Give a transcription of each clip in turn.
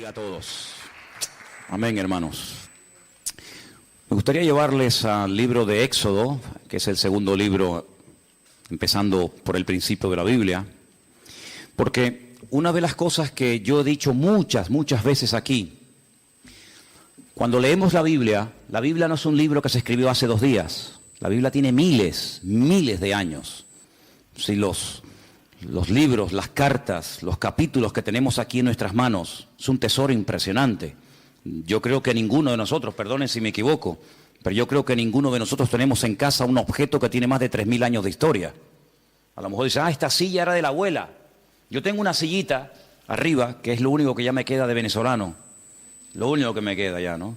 bendiga a todos. Amén, hermanos. Me gustaría llevarles al libro de Éxodo, que es el segundo libro, empezando por el principio de la Biblia, porque una de las cosas que yo he dicho muchas veces aquí, cuando leemos la Biblia no es un libro que se escribió hace 2 días. La Biblia tiene miles de años. Si los libros, las cartas, los capítulos que tenemos aquí en nuestras manos, es un tesoro impresionante. Yo creo que ninguno de nosotros, perdonen si me equivoco, pero yo creo que ninguno de nosotros tenemos en casa un objeto que tiene más de 3000 años de historia. A lo mejor dicen, esta silla era de la abuela. Yo tengo una sillita arriba, que es lo único que ya me queda de venezolano. Lo único que me queda ya, ¿no?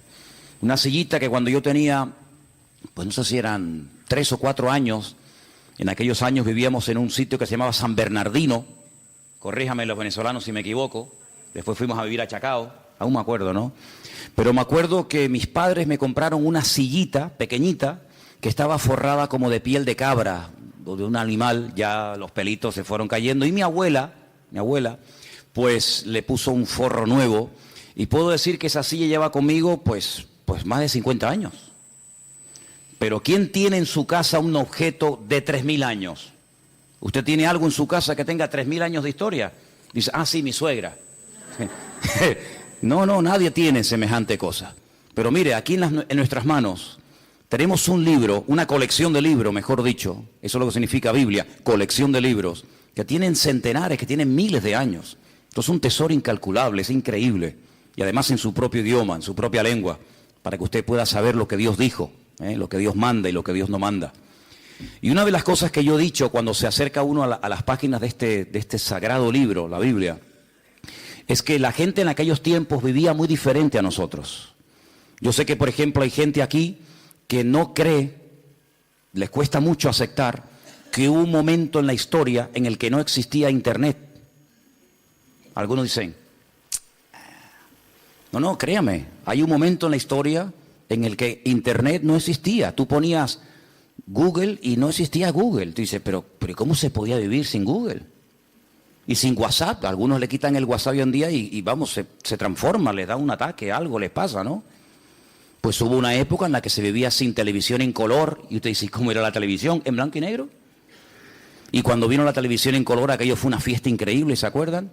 Una sillita que cuando yo tenía, pues no sé si eran 3 o 4 años, en aquellos años vivíamos en un sitio que se llamaba San Bernardino, corríjame los venezolanos si me equivoco, después fuimos a vivir a Chacao, aún me acuerdo, ¿no? Pero me acuerdo que mis padres me compraron una sillita pequeñita que estaba forrada como de piel de cabra o de un animal, ya los pelitos se fueron cayendo, y mi abuela, pues le puso un forro nuevo, y puedo decir que esa silla lleva conmigo pues más de 50 años. Pero ¿quién tiene en su casa un objeto de 3000 años? ¿Usted tiene algo en su casa que tenga 3000 años de historia? Dice, sí, mi suegra. No, nadie tiene semejante cosa. Pero mire, aquí en nuestras manos tenemos un libro, una colección de libros, mejor dicho. Eso es lo que significa Biblia, colección de libros, que tienen centenares, que tienen miles de años. Entonces es un tesoro incalculable, es increíble. Y además en su propio idioma, en su propia lengua, para que usted pueda saber lo que Dios dijo. Lo que Dios manda y lo que Dios no manda. Y una de las cosas que yo he dicho cuando se acerca uno a las páginas de este sagrado libro, la Biblia, es que la gente en aquellos tiempos vivía muy diferente a nosotros. Yo sé que, por ejemplo, hay gente aquí que no cree, les cuesta mucho aceptar, que hubo un momento en la historia en el que no existía Internet. Algunos dicen, no, créame, hay un momento en la historia en el que Internet no existía. Tú ponías Google y no existía Google. Tú dices, pero ¿cómo se podía vivir sin Google? Y sin WhatsApp. Algunos le quitan el WhatsApp hoy en día y vamos, se transforma, les da un ataque, algo les pasa, ¿no? Pues hubo una época en la que se vivía sin televisión en color. Y usted dice, ¿cómo era la televisión? ¿En blanco y negro? Y cuando vino la televisión en color, aquello fue una fiesta increíble, ¿se acuerdan?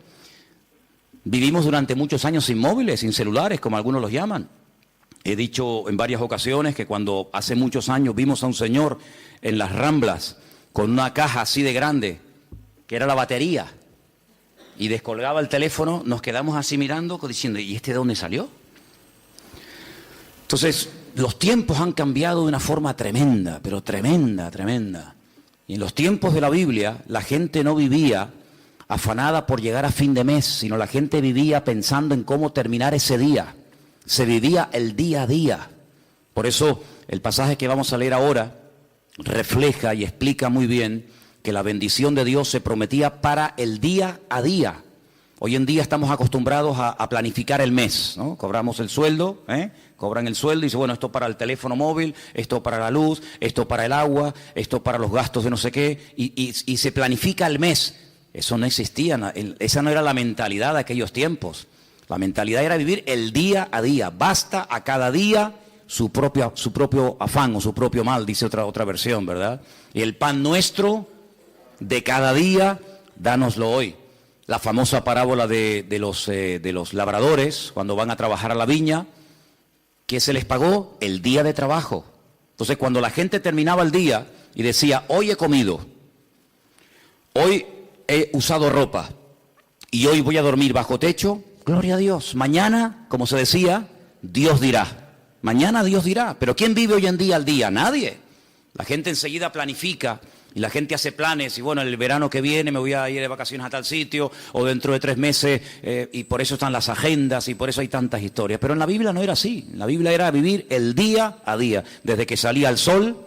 Vivimos durante muchos años sin móviles, sin celulares, como algunos los llaman. He dicho en varias ocasiones que cuando hace muchos años vimos a un señor en las Ramblas con una caja así de grande, que era la batería, y descolgaba el teléfono, nos quedamos así mirando, diciendo, ¿y este de dónde salió? Entonces, los tiempos han cambiado de una forma tremenda, pero tremenda. Y en los tiempos de la Biblia, la gente no vivía afanada por llegar a fin de mes, sino la gente vivía pensando en cómo terminar ese día. Se vivía el día a día. Por eso el pasaje que vamos a leer ahora refleja y explica muy bien que la bendición de Dios se prometía para el día a día. Hoy en día estamos acostumbrados a planificar el mes, ¿no? Cobramos el sueldo, cobran el sueldo y dicen, bueno, esto para el teléfono móvil, esto para la luz, esto para el agua, esto para los gastos de no sé qué, y se planifica el mes. Eso no existía, esa no era la mentalidad de aquellos tiempos. La mentalidad era vivir el día a día. Basta a cada día su propio afán o su propio mal, dice otra versión, ¿verdad? Y el pan nuestro de cada día, dánoslo hoy. La famosa parábola de los labradores, cuando van a trabajar a la viña, ¿qué se les pagó? El día de trabajo. Entonces, cuando la gente terminaba el día y decía, hoy he comido, hoy he usado ropa y hoy voy a dormir bajo techo, gloria a Dios. Mañana, como se decía, Dios dirá. Mañana Dios dirá. Pero ¿quién vive hoy en día al día? Nadie. La gente enseguida planifica y la gente hace planes. Y bueno, el verano que viene me voy a ir de vacaciones a tal sitio o dentro de 3 meses y por eso están las agendas y por eso hay tantas historias. Pero en la Biblia no era así. En la Biblia era vivir el día a día. Desde que salía el sol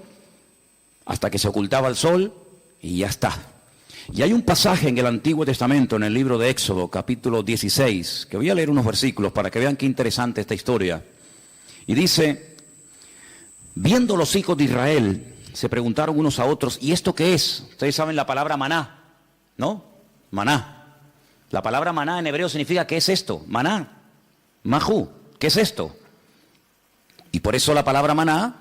hasta que se ocultaba el sol y ya está. Y hay un pasaje en el Antiguo Testamento, en el libro de Éxodo, capítulo 16, que voy a leer unos versículos para que vean qué interesante esta historia. Y dice, viendo los hijos de Israel, se preguntaron unos a otros, ¿y esto qué es? Ustedes saben la palabra maná, ¿no? Maná. La palabra maná en hebreo significa, ¿qué es esto? Maná. Majú, ¿qué es esto? Y por eso la palabra maná,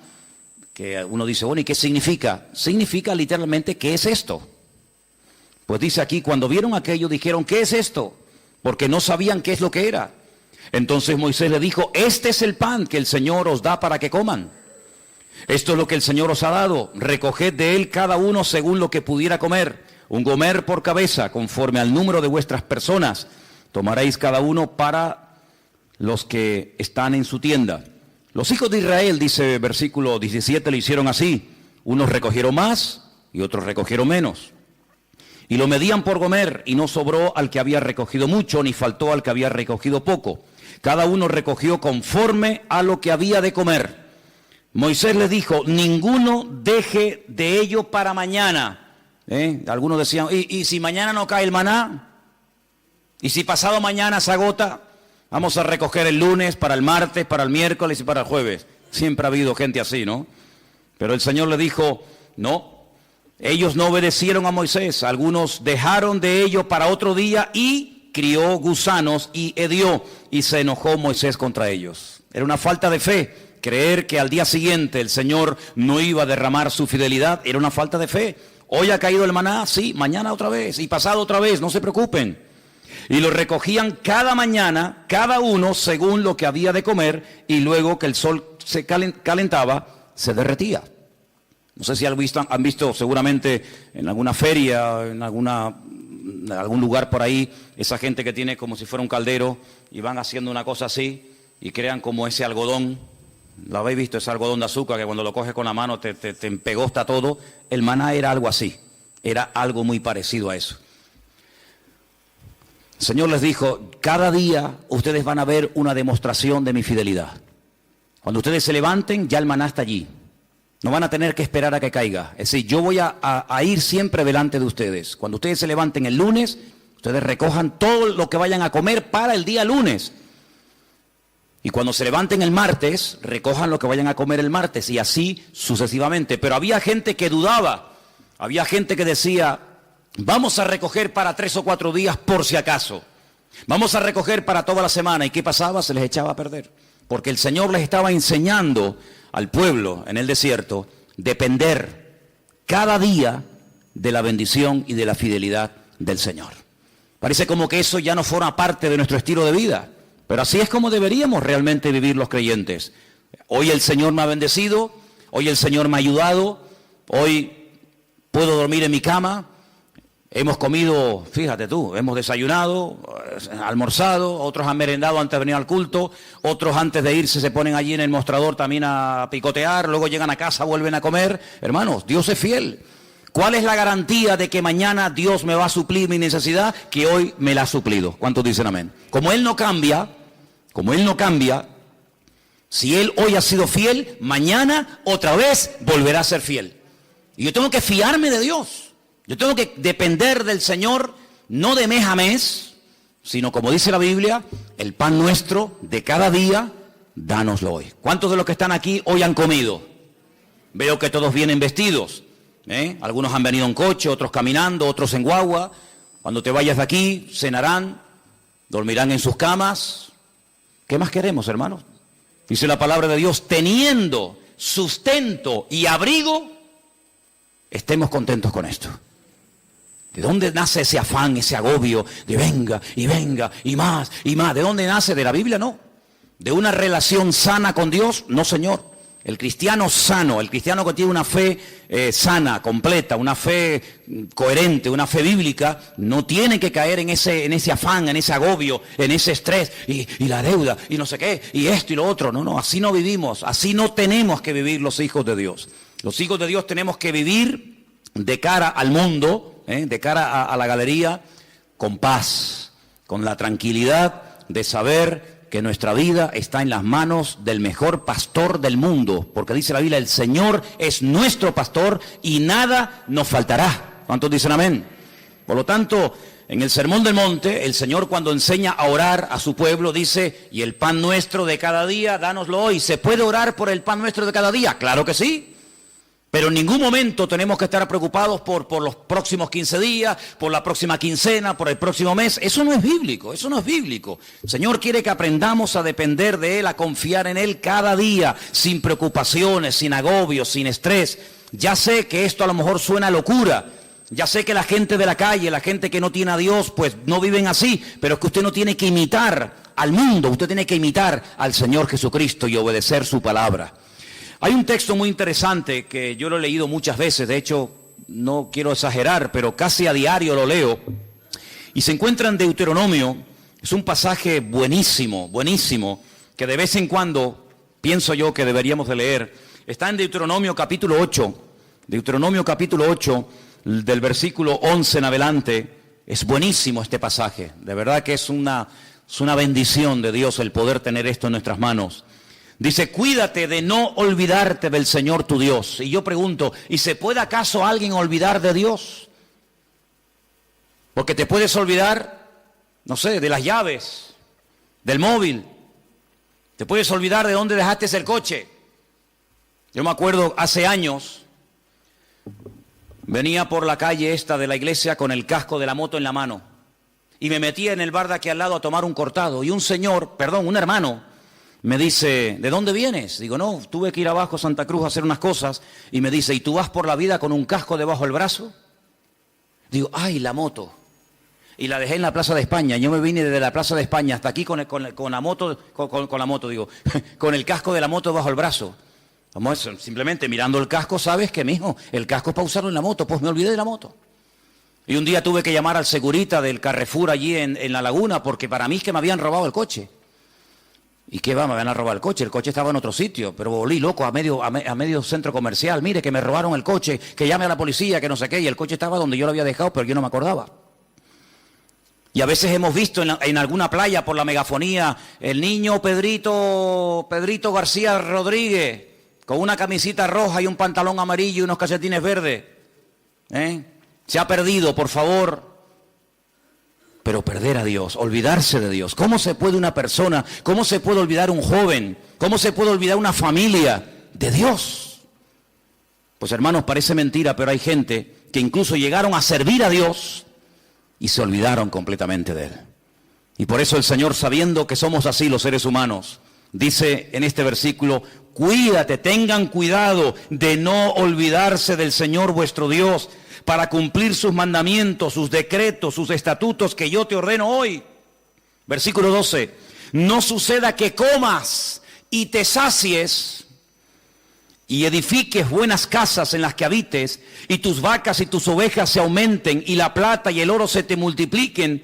que uno dice, bueno, ¿y qué significa? Significa literalmente, ¿qué es esto? Pues dice aquí, cuando vieron aquello, dijeron, ¿qué es esto? Porque no sabían qué es lo que era. Entonces Moisés le dijo, este es el pan que el Señor os da para que coman. Esto es lo que el Señor os ha dado, recoged de él cada uno según lo que pudiera comer, un gomer por cabeza, conforme al número de vuestras personas. Tomaréis cada uno para los que están en su tienda. Los hijos de Israel, dice versículo 17, lo hicieron así. Unos recogieron más y otros recogieron menos. Y lo medían por gomer, y no sobró al que había recogido mucho, ni faltó al que había recogido poco. Cada uno recogió conforme a lo que había de comer. Moisés les dijo, ninguno deje de ello para mañana. Algunos decían, ¿y si mañana no cae el maná? ¿Y si pasado mañana se agota? Vamos a recoger el lunes, para el martes, para el miércoles y para el jueves. Siempre ha habido gente así, ¿no? Pero el Señor le dijo, no, ellos no obedecieron a Moisés. Algunos dejaron de ello para otro día y crió gusanos y hedió. Y se enojó Moisés contra ellos. Era una falta de fe. Creer que al día siguiente el Señor no iba a derramar su fidelidad era una falta de fe. Hoy ha caído el maná, sí, mañana otra vez y pasado otra vez, no se preocupen. Y lo recogían cada mañana, cada uno según lo que había de comer, y luego que el sol se calentaba, se derretía. No sé si han visto seguramente en alguna feria, en algún lugar por ahí, esa gente que tiene como si fuera un caldero y van haciendo una cosa así y crean como ese algodón. ¿Lo habéis visto? Ese algodón de azúcar que cuando lo coges con la mano te empegosta todo. El maná era algo así, era algo muy parecido a eso. El Señor les dijo, cada día ustedes van a ver una demostración de mi fidelidad. Cuando ustedes se levanten, ya el maná está allí. No van a tener que esperar a que caiga. Es decir, yo voy a ir siempre delante de ustedes. Cuando ustedes se levanten el lunes, ustedes recojan todo lo que vayan a comer para el día lunes. Y cuando se levanten el martes, recojan lo que vayan a comer el martes, y así sucesivamente. Pero había gente que dudaba, había gente que decía, vamos a recoger para 3 o 4 días por si acaso. Vamos a recoger para toda la semana. ¿Y qué pasaba? Se les echaba a perder. Porque el Señor les estaba enseñando al pueblo en el desierto depender cada día de la bendición y de la fidelidad del Señor. Parece como que eso ya no forma parte de nuestro estilo de vida. Pero así es como deberíamos realmente vivir los creyentes. Hoy el Señor me ha bendecido, hoy el Señor me ha ayudado, hoy puedo dormir en mi cama, hemos comido, fíjate tú, hemos desayunado, almorzado, otros han merendado antes de venir al culto, otros antes de irse se ponen allí en el mostrador también a picotear, luego llegan a casa, vuelven a comer. Hermanos, Dios es fiel. ¿Cuál es la garantía de que mañana Dios me va a suplir mi necesidad? Que hoy me la ha suplido. ¿Cuántos dicen amén? Como Él no cambia, si Él hoy ha sido fiel, mañana otra vez volverá a ser fiel. Y yo tengo que fiarme de Dios. Yo tengo que depender del Señor, no de mes a mes, sino como dice la Biblia, el pan nuestro de cada día, dánoslo hoy. ¿Cuántos de los que están aquí hoy han comido? Veo que todos vienen vestidos. Algunos han venido en coche, otros caminando, otros en guagua. Cuando te vayas de aquí, cenarán, dormirán en sus camas. ¿Qué más queremos, hermanos? Dice la palabra de Dios, teniendo sustento y abrigo, estemos contentos con esto. ¿De dónde nace ese afán, ese agobio de venga y más y más? ¿De dónde nace? ¿De la Biblia? No. ¿De una relación sana con Dios? No, Señor. El cristiano sano, el cristiano que tiene una fe sana, completa, una fe coherente, una fe bíblica, no tiene que caer en ese afán, en ese agobio, en ese estrés, y la deuda, y no sé qué, y esto y lo otro. No, así no vivimos, así no tenemos que vivir los hijos de Dios. Los hijos de Dios tenemos que vivir de cara al mundo, de cara a la galería, con paz, con la tranquilidad de saber que nuestra vida está en las manos del mejor pastor del mundo, porque dice la Biblia, el Señor es nuestro pastor y nada nos faltará. ¿Cuántos dicen amén? Por lo tanto, en el Sermón del Monte, el Señor cuando enseña a orar a su pueblo dice, y el pan nuestro de cada día, dánoslo hoy. ¿Se puede orar por el pan nuestro de cada día? Claro que sí. Pero en ningún momento tenemos que estar preocupados por los próximos 15 días, por la próxima quincena, por el próximo mes. Eso no es bíblico, eso no es bíblico. El Señor quiere que aprendamos a depender de Él, a confiar en Él cada día, sin preocupaciones, sin agobios, sin estrés. Ya sé que esto a lo mejor suena locura. Ya sé que la gente de la calle, la gente que no tiene a Dios, pues no viven así. Pero es que usted no tiene que imitar al mundo, usted tiene que imitar al Señor Jesucristo y obedecer su palabra. Hay un texto muy interesante que yo lo he leído muchas veces, de hecho no quiero exagerar, pero casi a diario lo leo, y se encuentra en Deuteronomio. Es un pasaje buenísimo, buenísimo, que de vez en cuando pienso yo que deberíamos de leer. Está en Deuteronomio capítulo 8, del versículo 11 en adelante. Es buenísimo este pasaje, de verdad que es una bendición de Dios el poder tener esto en nuestras manos. Dice, cuídate de no olvidarte del Señor tu Dios. Y yo pregunto, ¿y se puede acaso alguien olvidar de Dios? Porque te puedes olvidar, no sé, de las llaves, del móvil. Te puedes olvidar de dónde dejaste el coche. Yo me acuerdo hace años, venía por la calle esta de la iglesia con el casco de la moto en la mano. Y me metía en el bar de aquí al lado a tomar un cortado. Y un hermano, me dice, ¿de dónde vienes? Digo, no, tuve que ir abajo a Santa Cruz a hacer unas cosas. Y me dice, ¿y tú vas por la vida con un casco debajo del brazo? Digo, ¡ay, la moto! Y la dejé en la Plaza de España. Yo me vine desde la Plaza de España hasta aquí con la moto, con el casco de la moto bajo el brazo. Vamos, simplemente mirando el casco, sabes que, mijo, el casco es para usarlo en la moto. Pues me olvidé de la moto. Y un día tuve que llamar al segurita del Carrefour allí en La Laguna, porque para mí es que me habían robado el coche. ¿Y qué va? Me van a robar el coche estaba en otro sitio, pero volví loco a medio centro comercial. Mire, que me robaron el coche, que llame a la policía, que no sé qué, y el coche estaba donde yo lo había dejado, pero yo no me acordaba. Y a veces hemos visto en alguna playa por la megafonía, el niño Pedrito García Rodríguez, con una camisita roja y un pantalón amarillo y unos calcetines verdes. Se ha perdido, por favor. Pero perder a Dios, olvidarse de Dios. ¿Cómo se puede una persona, cómo se puede olvidar un joven, cómo se puede olvidar una familia de Dios? Pues hermanos, parece mentira, pero hay gente que incluso llegaron a servir a Dios y se olvidaron completamente de Él. Y por eso el Señor, sabiendo que somos así los seres humanos, dice en este versículo, cuídate, tengan cuidado de no olvidarse del Señor vuestro Dios, para cumplir sus mandamientos, sus decretos, sus estatutos que yo te ordeno hoy. Versículo 12. No suceda que comas y te sacies y edifiques buenas casas en las que habites, y tus vacas y tus ovejas se aumenten, y la plata y el oro se te multipliquen,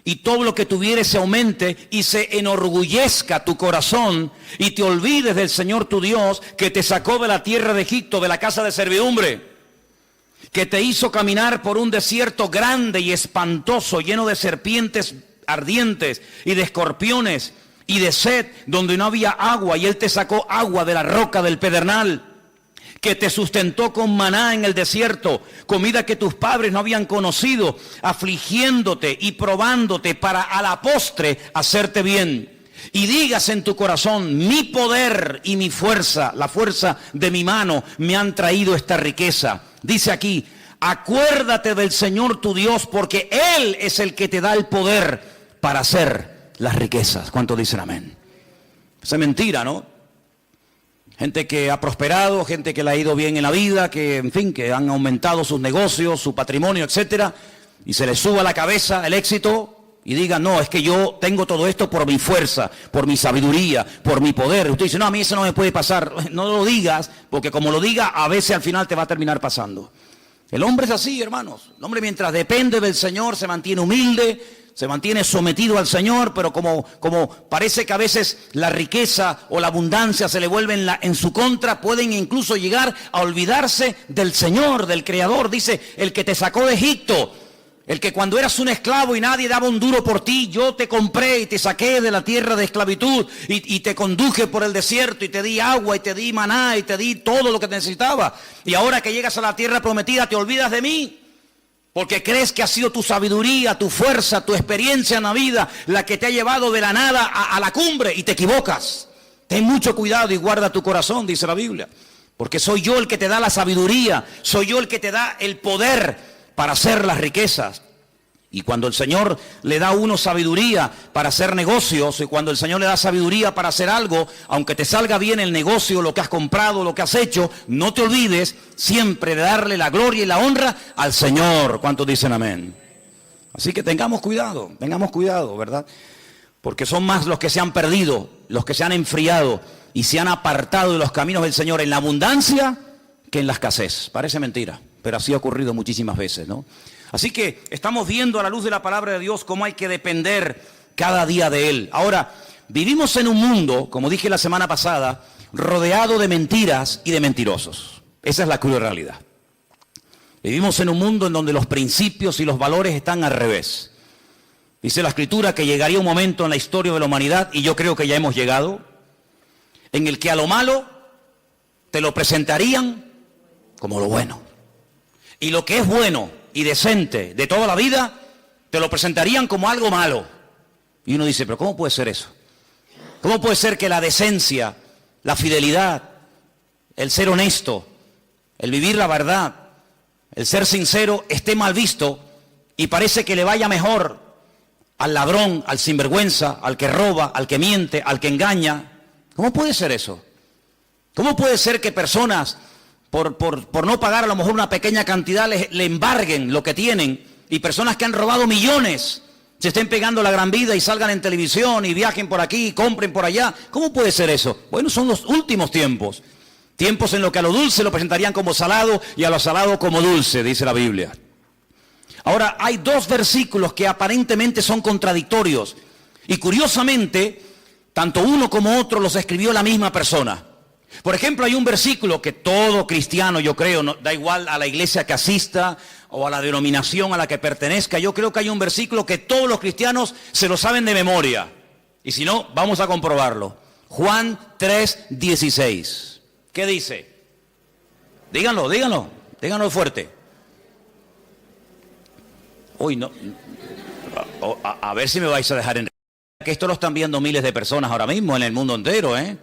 y todo lo que tuvieres se aumente, y se enorgullezca tu corazón, y te olvides del Señor tu Dios, que te sacó de la tierra de Egipto, de la casa de servidumbre, que te hizo caminar por un desierto grande y espantoso, lleno de serpientes ardientes y de escorpiones y de sed, donde no había agua, y Él te sacó agua de la roca del pedernal, que te sustentó con maná en el desierto, comida que tus padres no habían conocido, afligiéndote y probándote para a la postre hacerte bien. Y digas en tu corazón, mi poder y mi fuerza, la fuerza de mi mano, me han traído esta riqueza. Dice aquí, acuérdate del Señor tu Dios, porque Él es el que te da el poder para hacer las riquezas. ¿Cuántos dicen amén? Esa es mentira, ¿no? Gente que ha prosperado, gente que le ha ido bien en la vida, que en fin, que han aumentado sus negocios, su patrimonio, etcétera, y se les suba a la cabeza el éxito y digan, no, es que yo tengo todo esto por mi fuerza, por mi sabiduría, por mi poder. Usted dice, no, a mí eso no me puede pasar. No lo digas, porque como lo diga, a veces al final te va a terminar pasando. El hombre es así, hermanos. El hombre, mientras depende del Señor, se mantiene humilde, se mantiene sometido al Señor, pero como parece que a veces la riqueza o la abundancia se le vuelve en su contra, pueden incluso llegar a olvidarse del Señor, del Creador. Dice, el que te sacó de Egipto, el que cuando eras un esclavo y nadie daba un duro por ti, yo te compré y te saqué de la tierra de esclavitud y te conduje por el desierto y te di agua y te di maná y te di todo lo que necesitaba. Y ahora que llegas a la tierra prometida te olvidas de mí, porque crees que ha sido tu sabiduría, tu fuerza, tu experiencia en la vida la que te ha llevado de la nada a la cumbre, y te equivocas. Ten mucho cuidado y guarda tu corazón, dice la Biblia. Porque soy yo el que te da la sabiduría, soy yo el que te da el poder para hacer las riquezas. Y cuando el Señor le da a uno sabiduría para hacer negocios, y cuando el Señor le da sabiduría para hacer algo, aunque te salga bien el negocio, lo que has comprado, lo que has hecho, no te olvides siempre de darle la gloria y la honra al Señor. ¿Cuántos dicen amén? Así que tengamos cuidado, ¿verdad? Porque son más los que se han perdido, los que se han enfriado y se han apartado de los caminos del Señor en la abundancia que en la escasez. Parece mentira, pero así ha ocurrido muchísimas veces, ¿no? Así que estamos viendo a la luz de la palabra de Dios cómo hay que depender cada día de Él. Ahora, vivimos en un mundo, como dije la semana pasada, rodeado de mentiras y de mentirosos. Esa es la cruda realidad. Vivimos en un mundo en donde los principios y los valores están al revés. Dice la Escritura que llegaría un momento en la historia de la humanidad, y yo creo que ya hemos llegado, en el que a lo malo te lo presentarían como lo bueno. Y lo que es bueno y decente de toda la vida, te lo presentarían como algo malo. Y uno dice, pero ¿cómo puede ser eso? ¿Cómo puede ser que la decencia, la fidelidad, el ser honesto, el vivir la verdad, el ser sincero esté mal visto y parece que le vaya mejor al ladrón, al sinvergüenza, al que roba, al que miente, al que engaña? ¿Cómo puede ser eso? ¿Cómo puede ser que personas por no pagar a lo mejor una pequeña cantidad le embarguen lo que tienen, y personas que han robado millones se estén pegando la gran vida y salgan en televisión y viajen por aquí y compren por allá? ¿Cómo puede ser eso? Bueno, son los últimos tiempos. Tiempos en los que a lo dulce lo presentarían como salado y a lo salado como dulce, dice la Biblia. Ahora, hay dos versículos que aparentemente son contradictorios. Y curiosamente, tanto uno como otro los escribió la misma persona. Por ejemplo, hay un versículo que todo cristiano, yo creo, no, da igual a la iglesia que asista o a la denominación a la que pertenezca, yo creo que hay un versículo que todos los cristianos se lo saben de memoria. Y si no, vamos a comprobarlo. Juan 3:16. ¿Qué dice? Díganlo fuerte. Uy, no. A ver si me vais a dejar en... Que esto lo están viendo miles de personas ahora mismo en el mundo entero, ¿eh?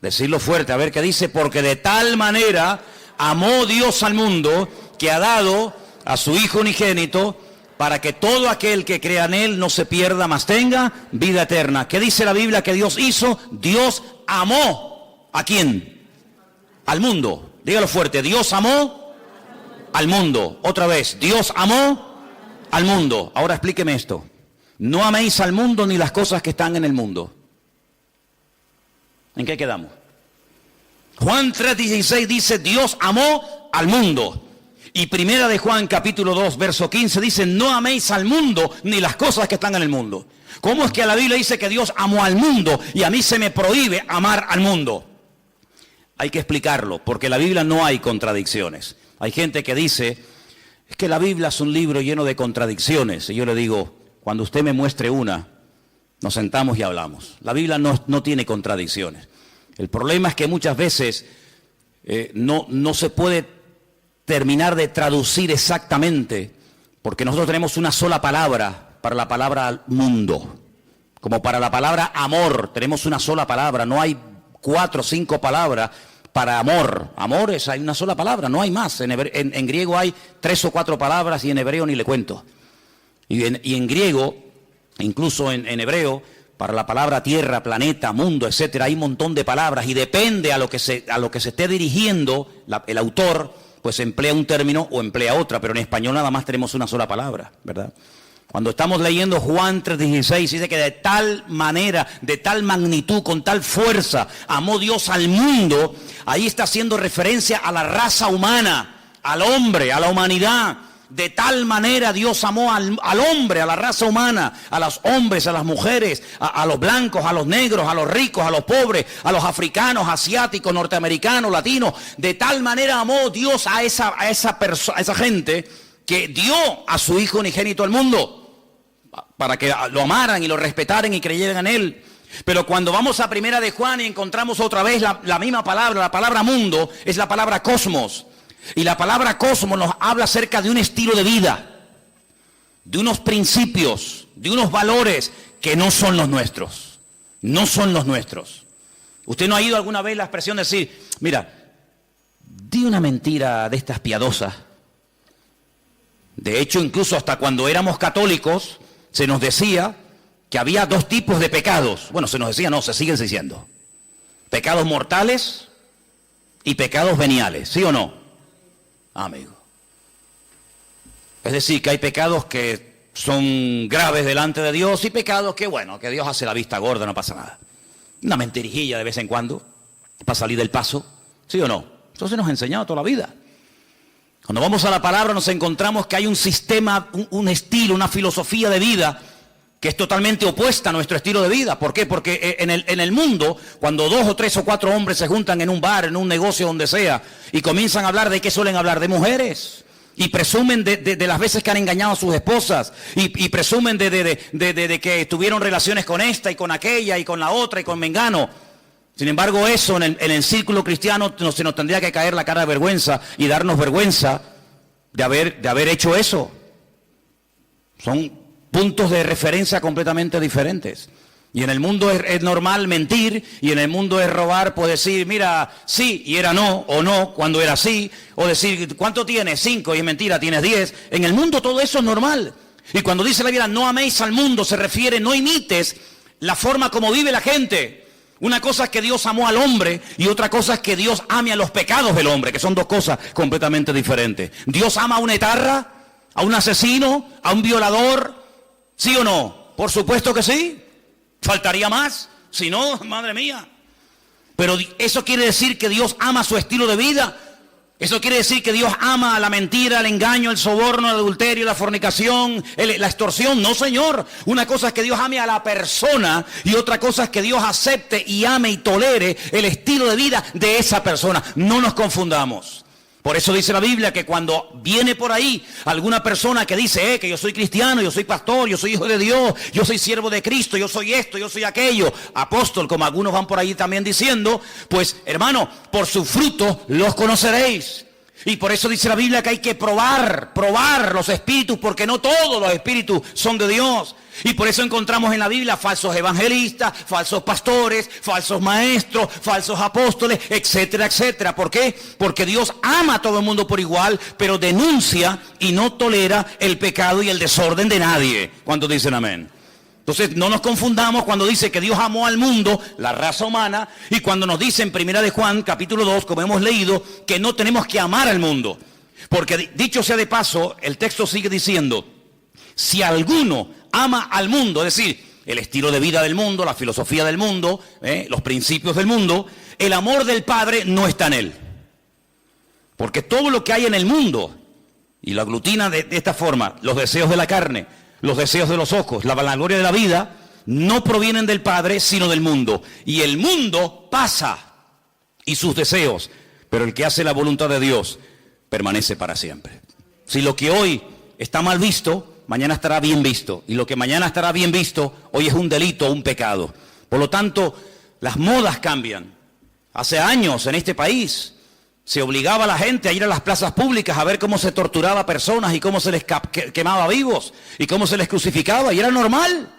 Decirlo fuerte, a ver qué dice. Porque de tal manera amó Dios al mundo, que ha dado a su Hijo unigénito, para que todo aquel que crea en Él no se pierda, mas tenga vida eterna. ¿Qué dice la Biblia que Dios hizo? Dios amó. ¿A quién? Al mundo. Dígalo fuerte. Dios amó al mundo. Otra vez. Dios amó al mundo. Ahora explíqueme esto. No améis al mundo ni las cosas que están en el mundo. ¿En qué quedamos? Juan 3:16 dice, Dios amó al mundo. Y primera de Juan capítulo 2 verso 15 dice, no améis al mundo ni las cosas que están en el mundo. ¿Cómo es que la Biblia dice que Dios amó al mundo y a mí se me prohíbe amar al mundo? Hay que explicarlo, porque en la Biblia no hay contradicciones. Hay gente que dice, es que la Biblia es un libro lleno de contradicciones. Y yo le digo, cuando usted me muestre una, nos sentamos y hablamos. La Biblia no tiene contradicciones. El problema es que muchas veces no se puede terminar de traducir exactamente, porque nosotros tenemos una sola palabra para la palabra mundo. Como para la palabra amor, tenemos una sola palabra. No hay 4 o 5 palabras para amor. Amor hay una sola palabra, no hay más. En griego hay 3 o 4 palabras y en hebreo ni le cuento. Y en griego, incluso en hebreo, para la palabra tierra, planeta, mundo, etcétera, hay un montón de palabras y depende a lo que se esté dirigiendo el autor, pues emplea un término o emplea otra, pero en español nada más tenemos una sola palabra, ¿verdad? Cuando estamos leyendo Juan 3:16, dice que de tal manera, de tal magnitud, con tal fuerza, amó Dios al mundo. Ahí está haciendo referencia a la raza humana, al hombre, a la humanidad. De tal manera Dios amó al hombre, a la raza humana, a los hombres, a las mujeres, a los blancos, a los negros, a los ricos, a los pobres, a los africanos, asiáticos, norteamericanos, latinos. De tal manera amó Dios a esa gente que dio a su Hijo unigénito al mundo, para que lo amaran y lo respetaran y creyeran en Él. Pero cuando vamos a primera de Juan y encontramos otra vez la misma palabra, la palabra mundo, es la palabra cosmos. Y la palabra cosmos nos habla acerca de un estilo de vida, de unos principios, de unos valores que no son los nuestros. No son los nuestros. ¿Usted no ha oído alguna vez la expresión de decir, mira, Di una mentira de estas piadosas. De hecho, incluso hasta cuando éramos católicos, se nos decía que había dos tipos de pecados. Bueno, se nos decía, no, se siguen diciendo. Pecados mortales y pecados veniales, ¿sí o no? Amigo. Es decir, que hay pecados que son graves delante de Dios y pecados que, bueno, que Dios hace la vista gorda, no pasa nada. Una mentirijilla de vez en cuando, para salir del paso, ¿sí o no? Eso se nos ha enseñado toda la vida. Cuando vamos a la palabra nos encontramos que hay un sistema, un estilo, una filosofía de vida que es totalmente opuesta a nuestro estilo de vida. ¿Por qué? Porque en el mundo, cuando 2 o 3 o 4 hombres se juntan en un bar, en un negocio, donde sea, y comienzan a hablar, ¿de qué suelen hablar? De mujeres. Y presumen de las veces que han engañado a sus esposas. Y presumen de que tuvieron relaciones con esta y con aquella y con la otra y con mengano. Sin embargo, eso en el círculo cristiano se nos tendría que caer la cara de vergüenza y darnos vergüenza de haber hecho eso. Son puntos de referencia completamente diferentes. Y en el mundo es normal mentir, y en el mundo es robar, pues decir, mira, sí, y era no, o no, cuando era sí, o decir, ¿cuánto tienes? 5, y es mentira, tienes 10. En el mundo todo eso es normal. Y cuando dice la Biblia, no améis al mundo, se refiere, no imites la forma como vive la gente. Una cosa es que Dios amó al hombre, y otra cosa es que Dios ame a los pecados del hombre, que son dos cosas completamente diferentes. ¿Dios ama a una etarra, a un asesino, a un violador? ¿Sí o no? Por supuesto que sí. ¿Faltaría más? Si no, madre mía. Pero eso quiere decir que Dios ama su estilo de vida. Eso quiere decir que Dios ama la mentira, el engaño, el soborno, el adulterio, la fornicación, la extorsión. No, Señor. Una cosa es que Dios ame a la persona, y otra cosa es que Dios acepte y ame y tolere el estilo de vida de esa persona. No nos confundamos. Por eso dice la Biblia que cuando viene por ahí alguna persona que dice, que yo soy cristiano, yo soy pastor, yo soy hijo de Dios, yo soy siervo de Cristo, yo soy esto, yo soy aquello, apóstol, como algunos van por ahí también diciendo, pues hermano, por sus frutos los conoceréis. Y por eso dice la Biblia que hay que probar los espíritus, porque no todos los espíritus son de Dios. Y por eso encontramos en la Biblia falsos evangelistas, falsos pastores, falsos maestros, falsos apóstoles, etcétera, etcétera. ¿Por qué? Porque Dios ama a todo el mundo por igual, pero denuncia y no tolera el pecado y el desorden de nadie. ¿Cuántos dicen amén? Entonces no nos confundamos cuando dice que Dios amó al mundo, la raza humana, y cuando nos dice en 1 de Juan, capítulo 2, como hemos leído, que no tenemos que amar al mundo. Porque dicho sea de paso, el texto sigue diciendo, si alguno ama al mundo, es decir, el estilo de vida del mundo, la filosofía del mundo, los principios del mundo, el amor del Padre no está en él. Porque todo lo que hay en el mundo, y lo aglutina de esta forma, los deseos de la carne, los deseos de los ojos, la vanagloria de la vida, no provienen del Padre, sino del mundo. Y el mundo pasa, y sus deseos, pero el que hace la voluntad de Dios permanece para siempre. Si lo que hoy está mal visto, mañana estará bien visto. Y lo que mañana estará bien visto, hoy es un delito, un pecado. Por lo tanto, las modas cambian. Hace años en este país se obligaba a la gente a ir a las plazas públicas a ver cómo se torturaba a personas y cómo se les quemaba vivos y cómo se les crucificaba, y era normal.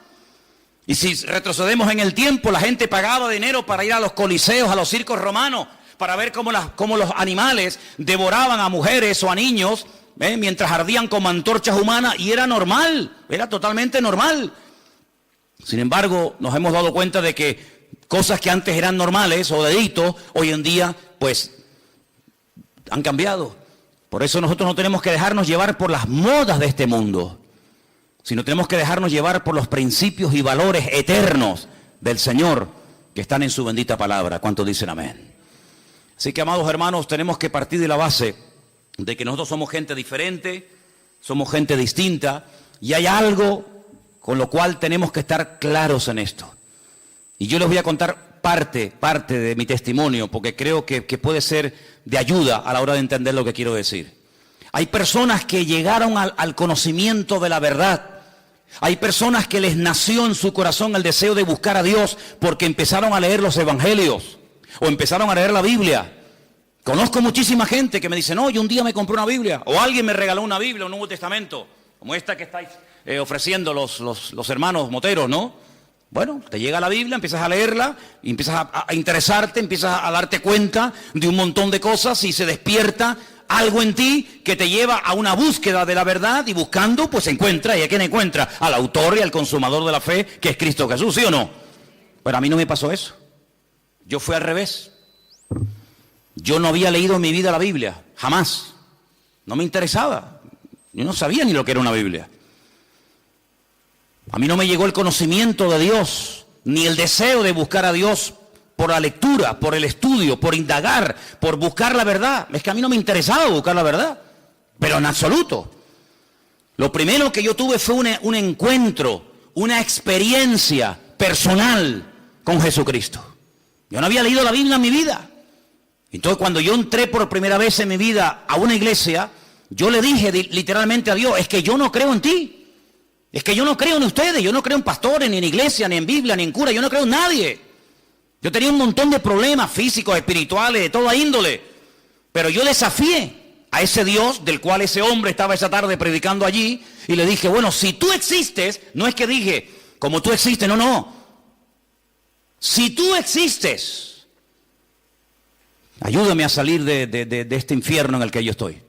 Y si retrocedemos en el tiempo, la gente pagaba dinero para ir a los coliseos, a los circos romanos, para ver cómo los animales devoraban a mujeres o a niños, mientras ardían como antorchas humanas, y era normal, era totalmente normal. Sin embargo, nos hemos dado cuenta de que cosas que antes eran normales o delitos, hoy en día, pues, han cambiado. Por eso nosotros no tenemos que dejarnos llevar por las modas de este mundo, sino tenemos que dejarnos llevar por los principios y valores eternos del Señor que están en su bendita palabra. ¿Cuántos dicen amén? Así que, amados hermanos, tenemos que partir de la base de que nosotros somos gente diferente, somos gente distinta, y hay algo con lo cual tenemos que estar claros en esto. Y yo les voy a contar parte de mi testimonio, porque creo que puede ser de ayuda a la hora de entender lo que quiero decir. Hay personas que llegaron al conocimiento de la verdad. Hay personas que les nació en su corazón el deseo de buscar a Dios porque empezaron a leer los evangelios o empezaron a leer la Biblia. Conozco muchísima gente que me dice, no, yo un día me compré una Biblia, o alguien me regaló una Biblia, un Nuevo Testamento, como esta que estáis ofreciendo los hermanos moteros, ¿no? Bueno, te llega la Biblia, empiezas a leerla, y empiezas a interesarte, empiezas a darte cuenta de un montón de cosas y se despierta algo en ti que te lleva a una búsqueda de la verdad y buscando, pues encuentra. ¿Y a quién encuentra? Al autor y al consumador de la fe, que es Cristo Jesús, ¿sí o no? Pero a mí no me pasó eso. Yo fui al revés. Yo no había leído en mi vida la Biblia, jamás. No me interesaba. Yo no sabía ni lo que era una Biblia. A mí no me llegó el conocimiento de Dios, ni el deseo de buscar a Dios por la lectura, por el estudio, por indagar, por buscar la verdad. Es que a mí no me interesaba buscar la verdad, pero en absoluto. Lo primero que yo tuve fue un encuentro, una experiencia personal con Jesucristo. Yo no había leído la Biblia en mi vida. Entonces cuando yo entré por primera vez en mi vida a una iglesia, yo le dije literalmente a Dios, es que yo no creo en ti. Es que yo no creo en ustedes, yo no creo en pastores, ni en iglesia, ni en Biblia, ni en cura, yo no creo en nadie. Yo tenía un montón de problemas físicos, espirituales, de toda índole. Pero yo desafié a ese Dios del cual ese hombre estaba esa tarde predicando allí y le dije, bueno, si tú existes, no es que dije, como tú existes, no. Si tú existes, ayúdame a salir de este infierno en el que yo estoy.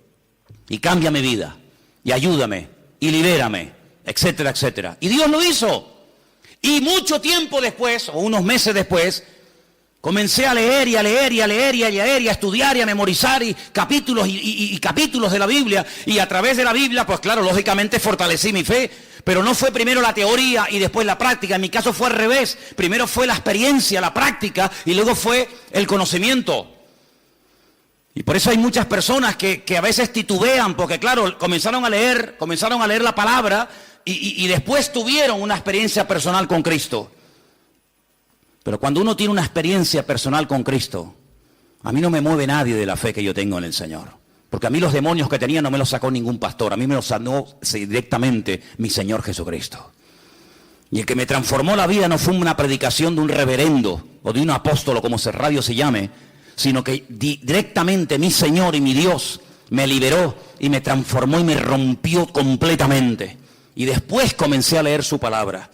Y cambia mi vida, y ayúdame, y libérame, etcétera, etcétera. Y Dios lo hizo. Y mucho tiempo después, o unos meses después, comencé a leer y a leer y a leer y a leer y a estudiar y a memorizar capítulos y capítulos de la Biblia. Y a través de la Biblia, pues claro, lógicamente fortalecí mi fe. Pero no fue primero la teoría y después la práctica. En mi caso fue al revés. Primero fue la experiencia, la práctica, y luego fue el conocimiento. Y por eso hay muchas personas que a veces titubean, porque claro, comenzaron a leer la palabra y después tuvieron una experiencia personal con Cristo. Pero cuando uno tiene una experiencia personal con Cristo, a mí no me mueve nadie de la fe que yo tengo en el Señor. Porque a mí los demonios que tenía no me los sacó ningún pastor, a mí me los sanó directamente mi Señor Jesucristo. Y el que me transformó la vida no fue una predicación de un reverendo o de un apóstolo, como ese radio se llame, sino que directamente mi Señor y mi Dios me liberó y me transformó y me rompió completamente. Y después comencé a leer su palabra.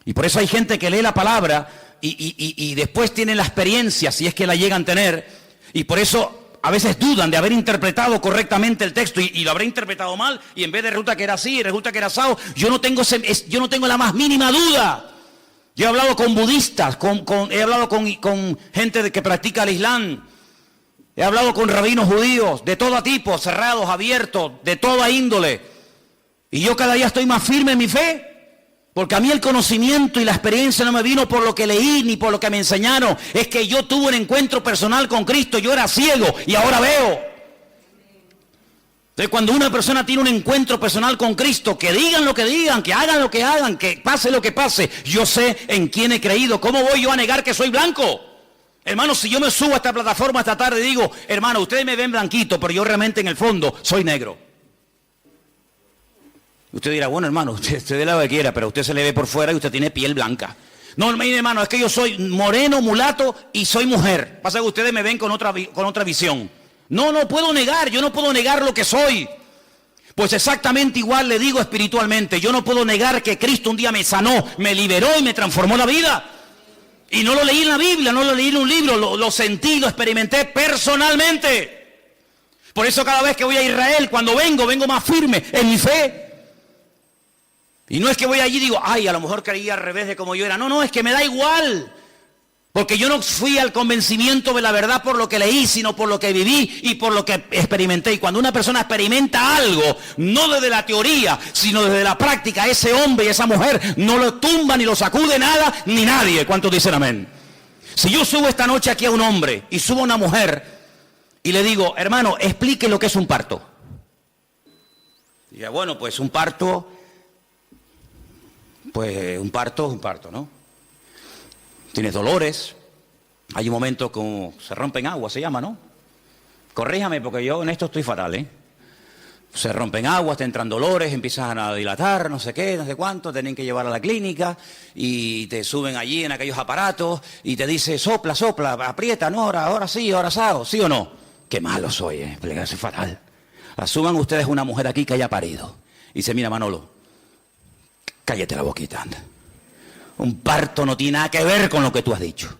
Y por eso hay gente que lee la palabra y después tienen la experiencia, si es que la llegan a tener, y por eso a veces dudan de haber interpretado correctamente el texto y lo habré interpretado mal, y en vez de resulta que era así y resulta que era asado. Yo no tengo la más mínima duda. Yo he hablado con budistas, he hablado con gente que practica el Islam, he hablado con rabinos judíos de todo tipo, cerrados, abiertos, de toda índole, y yo cada día estoy más firme en mi fe. Porque a mí el conocimiento y la experiencia no me vino por lo que leí ni por lo que me enseñaron. Es que yo tuve un encuentro personal con Cristo. Yo era ciego y ahora veo. Entonces cuando una persona tiene un encuentro personal con Cristo, que digan lo que digan, que hagan lo que hagan, que pase lo que pase, yo sé en quién he creído. ¿Cómo voy yo a negar que soy blanco? Hermano, si yo me subo a esta plataforma esta tarde y digo, hermano, ustedes me ven blanquito, pero yo realmente en el fondo soy negro. Usted dirá, bueno, hermano, usted de lo que quiera, pero usted se le ve por fuera y usted tiene piel blanca. No, mire, hermano, es que yo soy moreno, mulato y soy mujer. Pasa que ustedes me ven con otra visión. No puedo negar, yo no puedo negar lo que soy. Pues exactamente igual le digo espiritualmente. Yo no puedo negar que Cristo un día me sanó, me liberó y me transformó la vida. Y no lo leí en la Biblia, no lo leí en un libro, lo sentí, lo experimenté personalmente. Por eso cada vez que voy a Israel, cuando vengo más firme en mi fe. Y no es que voy allí y digo, ay, a lo mejor creía al revés de como yo era. No, es que me da igual. Porque yo no fui al convencimiento de la verdad por lo que leí, sino por lo que viví y por lo que experimenté. Y cuando una persona experimenta algo, no desde la teoría, sino desde la práctica, ese hombre y esa mujer no lo tumba, ni lo sacude nada, ni nadie. ¿Cuántos dicen amén? Si yo subo esta noche aquí a un hombre y subo a una mujer y le digo, hermano, explique lo que es un parto. Y diga, bueno, pues un parto... Pues un parto es un parto, ¿no? Tienes dolores, hay un momento como se rompen aguas, se llama, ¿no? Corríjame porque yo en esto estoy fatal, ¿eh? Se rompen aguas, te entran dolores, empiezan a dilatar, no sé qué, no sé cuánto, tienen que llevar a la clínica y te suben allí en aquellos aparatos y te dice, sopla, aprieta, no, ahora sí, ahora asado, ¿sí o no? Qué malo soy, soy fatal. Asuman ustedes una mujer aquí que haya parido y dice, mira Manolo, cállate la boquita, anda. Un parto no tiene nada que ver con lo que tú has dicho.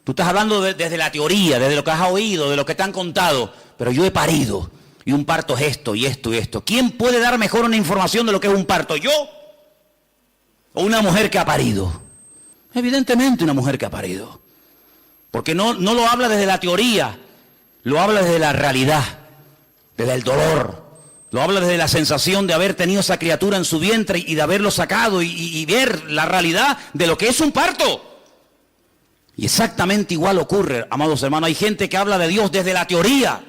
Tú estás hablando desde la teoría, desde lo que has oído, de lo que te han contado. Pero yo he parido. Y un parto es esto y esto y esto. ¿Quién puede dar mejor una información de lo que es un parto? ¿Yo? ¿O una mujer que ha parido? Evidentemente una mujer que ha parido. Porque no lo habla desde la teoría. Lo habla desde la realidad. Desde el dolor. Lo habla desde la sensación de haber tenido esa criatura en su vientre y de haberlo sacado y ver la realidad de lo que es un parto. Y exactamente igual ocurre, amados hermanos. Hay gente que habla de Dios desde la teoría.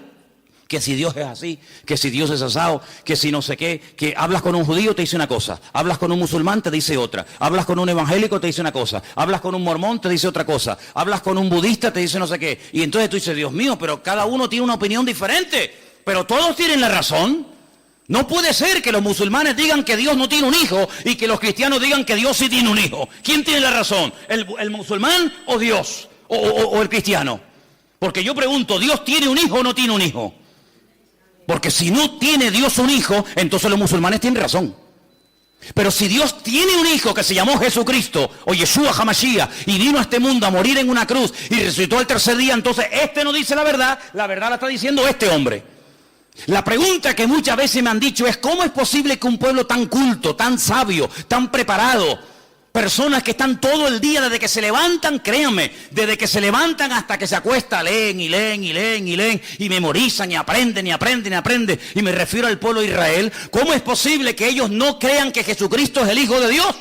Que si Dios es así, que si Dios es asado, que si no sé qué, que hablas con un judío te dice una cosa, hablas con un musulmán te dice otra, hablas con un evangélico te dice una cosa, hablas con un mormón te dice otra cosa, hablas con un budista te dice no sé qué. Y entonces tú dices, Dios mío, pero cada uno tiene una opinión diferente, pero todos tienen la razón. No puede ser que los musulmanes digan que Dios no tiene un hijo y que los cristianos digan que Dios sí tiene un hijo. ¿Quién tiene la razón? ¿El musulmán o Dios? ¿O el cristiano? Porque yo pregunto, ¿Dios tiene un hijo o no tiene un hijo? Porque si no tiene Dios un hijo, entonces los musulmanes tienen razón. Pero si Dios tiene un hijo que se llamó Jesucristo, o Yeshua HaMashiach, y vino a este mundo a morir en una cruz y resucitó al tercer día, entonces este no dice la verdad la está diciendo este hombre. La pregunta que muchas veces me han dicho es, ¿cómo es posible que un pueblo tan culto, tan sabio, tan preparado, personas que están todo el día desde que se levantan, créanme, desde que se levantan hasta que se acuesta, leen y leen y leen y leen y memorizan y aprenden y aprenden y aprenden, y me refiero al pueblo de Israel, ¿cómo es posible que ellos no crean que Jesucristo es el Hijo de Dios?